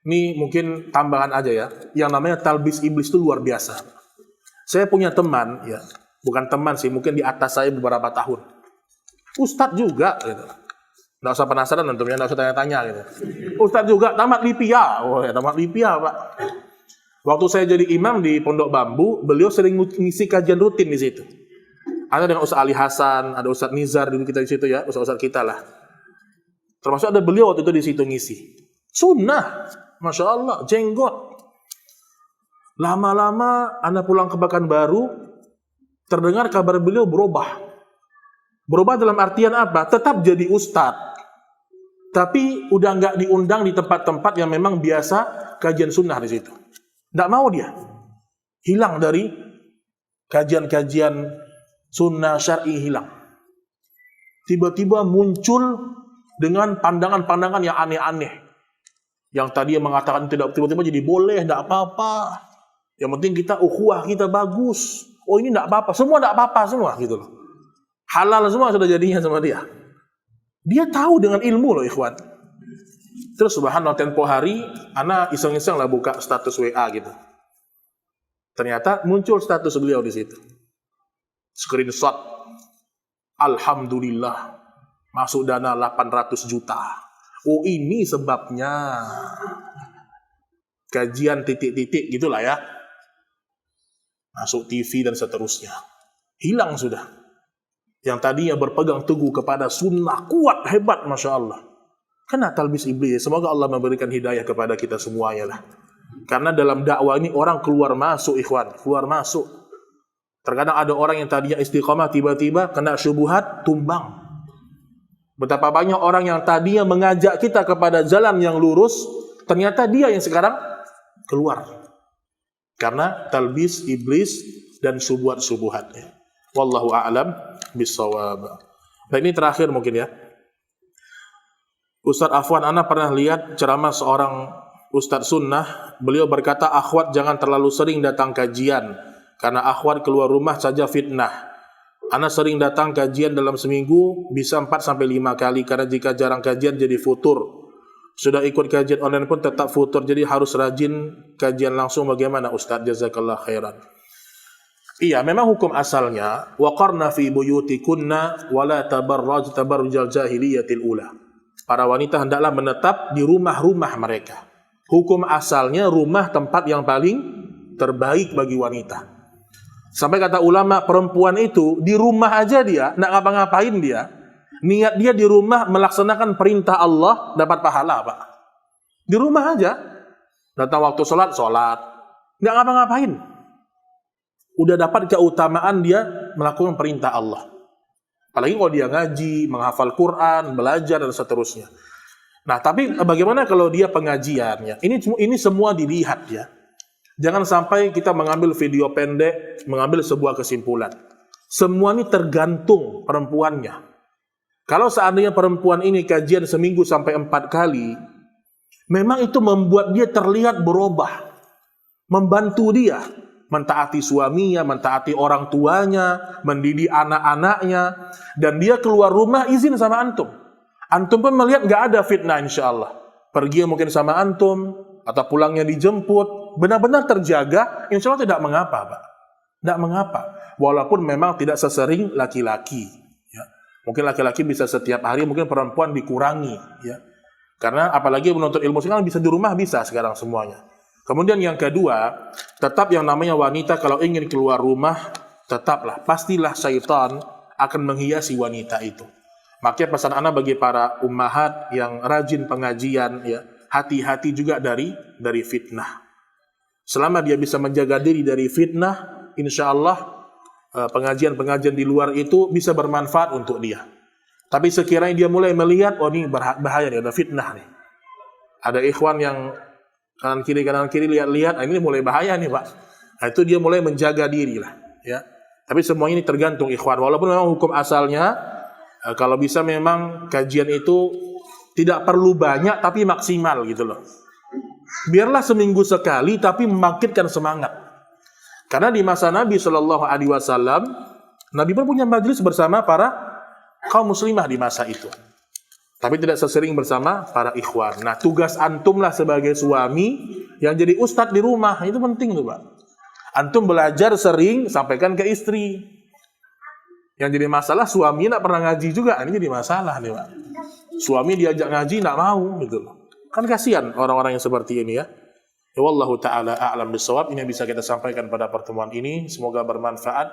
Ini mungkin tambahan aja ya. Yang namanya talbis iblis itu luar biasa. Saya punya teman, ya, bukan teman sih, mungkin di atas saya beberapa tahun. Ustadz juga, gitu. Nggak usah penasaran tentunya, nggak usah tanya-tanya gitu. Ustadz juga tamat Lipia. Oh ya, tamat Lipia, Pak. Waktu saya jadi imam di Pondok Bambu, beliau sering ngisi kajian rutin di situ. Ada dengan Ustadz Ali Hasan, ada Ustadz Nizar dulu kita di situ ya, Ustadz kita lah. Termasuk ada beliau waktu itu di situ ngisi. Sunnah, Masya Allah, jenggot. Lama-lama anak pulang ke Pekanbaru, terdengar kabar beliau berubah. Berubah dalam artian apa? Tetap jadi ustadz. Tapi udah nggak diundang di tempat-tempat yang memang biasa kajian sunnah di situ. Nggak mau dia. Hilang dari kajian-kajian sunnah syar'i, hilang. Tiba-tiba muncul dengan pandangan-pandangan yang aneh-aneh. Yang tadi yang mengatakan tidak, tiba-tiba jadi boleh, tidak apa-apa. Yang penting kita ukhuwah kita bagus. Oh ini tidak apa-apa, semua tidak apa-apa semua gitu loh. Halal semua sudah jadinya sama dia. Dia tahu dengan ilmu loh ikhwan. Terus subhanallah tempo hari, anak iseng-iseng lah buka status WA gitu. Ternyata muncul status beliau di situ. Screenshot. Alhamdulillah. Masuk dana 800 juta. Oh ini sebabnya. Kajian titik-titik gitulah ya. Masuk TV dan seterusnya. Hilang sudah. Yang tadinya berpegang teguh kepada sunnah, kuat, hebat, Masya Allah. Kena talbis iblis. Semoga Allah memberikan hidayah kepada kita semuanya lah. Karena dalam dakwah ini orang keluar masuk, ikhwan, keluar masuk. Terkadang ada orang yang tadinya istiqamah tiba-tiba kena syubhat, tumbang. Betapa banyak orang yang tadinya mengajak kita kepada jalan yang lurus, ternyata dia yang sekarang keluar. Karena talbis iblis dan subuhat-subuhatnya. Wallahu a'lam bissawab. Nah ini terakhir mungkin ya. Ustadz Afwan, ana pernah lihat ceramah seorang Ustadz Sunnah. Beliau berkata, akhwat jangan terlalu sering datang kajian, karena akhwat keluar rumah saja fitnah. Ana sering datang kajian dalam seminggu bisa 4-5 kali, karena jika jarang kajian jadi futur. Sudah ikut kajian online pun tetap futur, jadi harus rajin kajian langsung. Bagaimana Ustadz? Jazakallah khairan. Iya, memang hukum asalnya waqarna fi buyutikunna wala tabarraj tabarrujal jahiliyatil ula. Para wanita hendaklah menetap di rumah-rumah mereka. Hukum asalnya rumah tempat yang paling terbaik bagi wanita. Sampai kata ulama, perempuan itu di rumah aja dia, nak ngapa-ngapain dia, niat dia di rumah melaksanakan perintah Allah, dapat pahala, Pak. Di rumah aja. Datang waktu sholat, nggak ngapa-ngapain. Udah dapat keutamaan dia melakukan perintah Allah. Apalagi kalau dia ngaji, menghafal Quran, belajar, dan seterusnya. Nah, tapi bagaimana kalau dia pengajiannya? Ini semua dilihat ya. Jangan sampai kita mengambil video pendek, mengambil sebuah kesimpulan. Semua ini tergantung perempuannya. Kalau seandainya perempuan ini kajian seminggu sampai 4 kali, memang itu membuat dia terlihat berubah. Membantu dia, mentaati suaminya, mentaati orang tuanya, mendidik anak-anaknya. Dan dia keluar rumah izin sama antum. Antum pun melihat gak ada fitnah insya Allah. Pergi mungkin sama antum, atau pulangnya dijemput. Benar-benar terjaga, insya Allah tidak mengapa, Pak. Tidak mengapa. Walaupun memang tidak sesering laki-laki. Ya. Mungkin laki-laki bisa setiap hari, mungkin perempuan dikurangi. Ya. Karena apalagi menuntut ilmu sekarang bisa di rumah, bisa sekarang semuanya. Kemudian yang kedua, tetap yang namanya wanita kalau ingin keluar rumah, tetaplah, pastilah syaitan akan menghiasi wanita itu. Makanya pesan ana bagi para ummahat yang rajin pengajian, ya, hati-hati juga dari fitnah. Selama dia bisa menjaga diri dari fitnah, insya Allah pengajian-pengajian di luar itu bisa bermanfaat untuk dia. Tapi sekiranya dia mulai melihat, oh ini bahaya nih, ada fitnah nih. Ada ikhwan yang kanan kiri lihat-lihat, ini mulai bahaya nih Pak. Nah, itu dia mulai menjaga diri lah. Ya. Tapi semuanya ini tergantung ikhwan. Walaupun memang hukum asalnya, kalau bisa memang kajian itu tidak perlu banyak, tapi maksimal gitu loh. Biarlah seminggu sekali, tapi membangkitkan semangat. Karena di masa Nabi Shallallahu Alaihi Wasallam, Nabi pun punya majelis bersama para kaum muslimah di masa itu. Tapi tidak sesering bersama para ikhwan. Nah, tugas antum lah sebagai suami yang jadi ustadz di rumah, itu penting tuh Pak. Antum belajar sering, sampaikan ke istri. Yang jadi masalah suami nak pernah ngaji juga, ini jadi masalah nih Pak. Suami diajak ngaji nak mau gitu loh. Kan kasihan orang-orang yang seperti ini ya. Ya wallahu taala a'lam bissawab. Ini yang bisa kita sampaikan pada pertemuan ini. Semoga bermanfaat.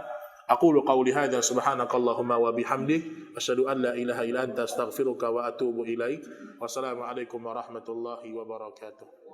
Aqulu qawli hadza subhanakallahumma wa bihamdik asyhadu an la ilaha illa anta astaghfiruka wa atubu ilaik. Wassalamu alaikum warahmatullahi wabarakatuh.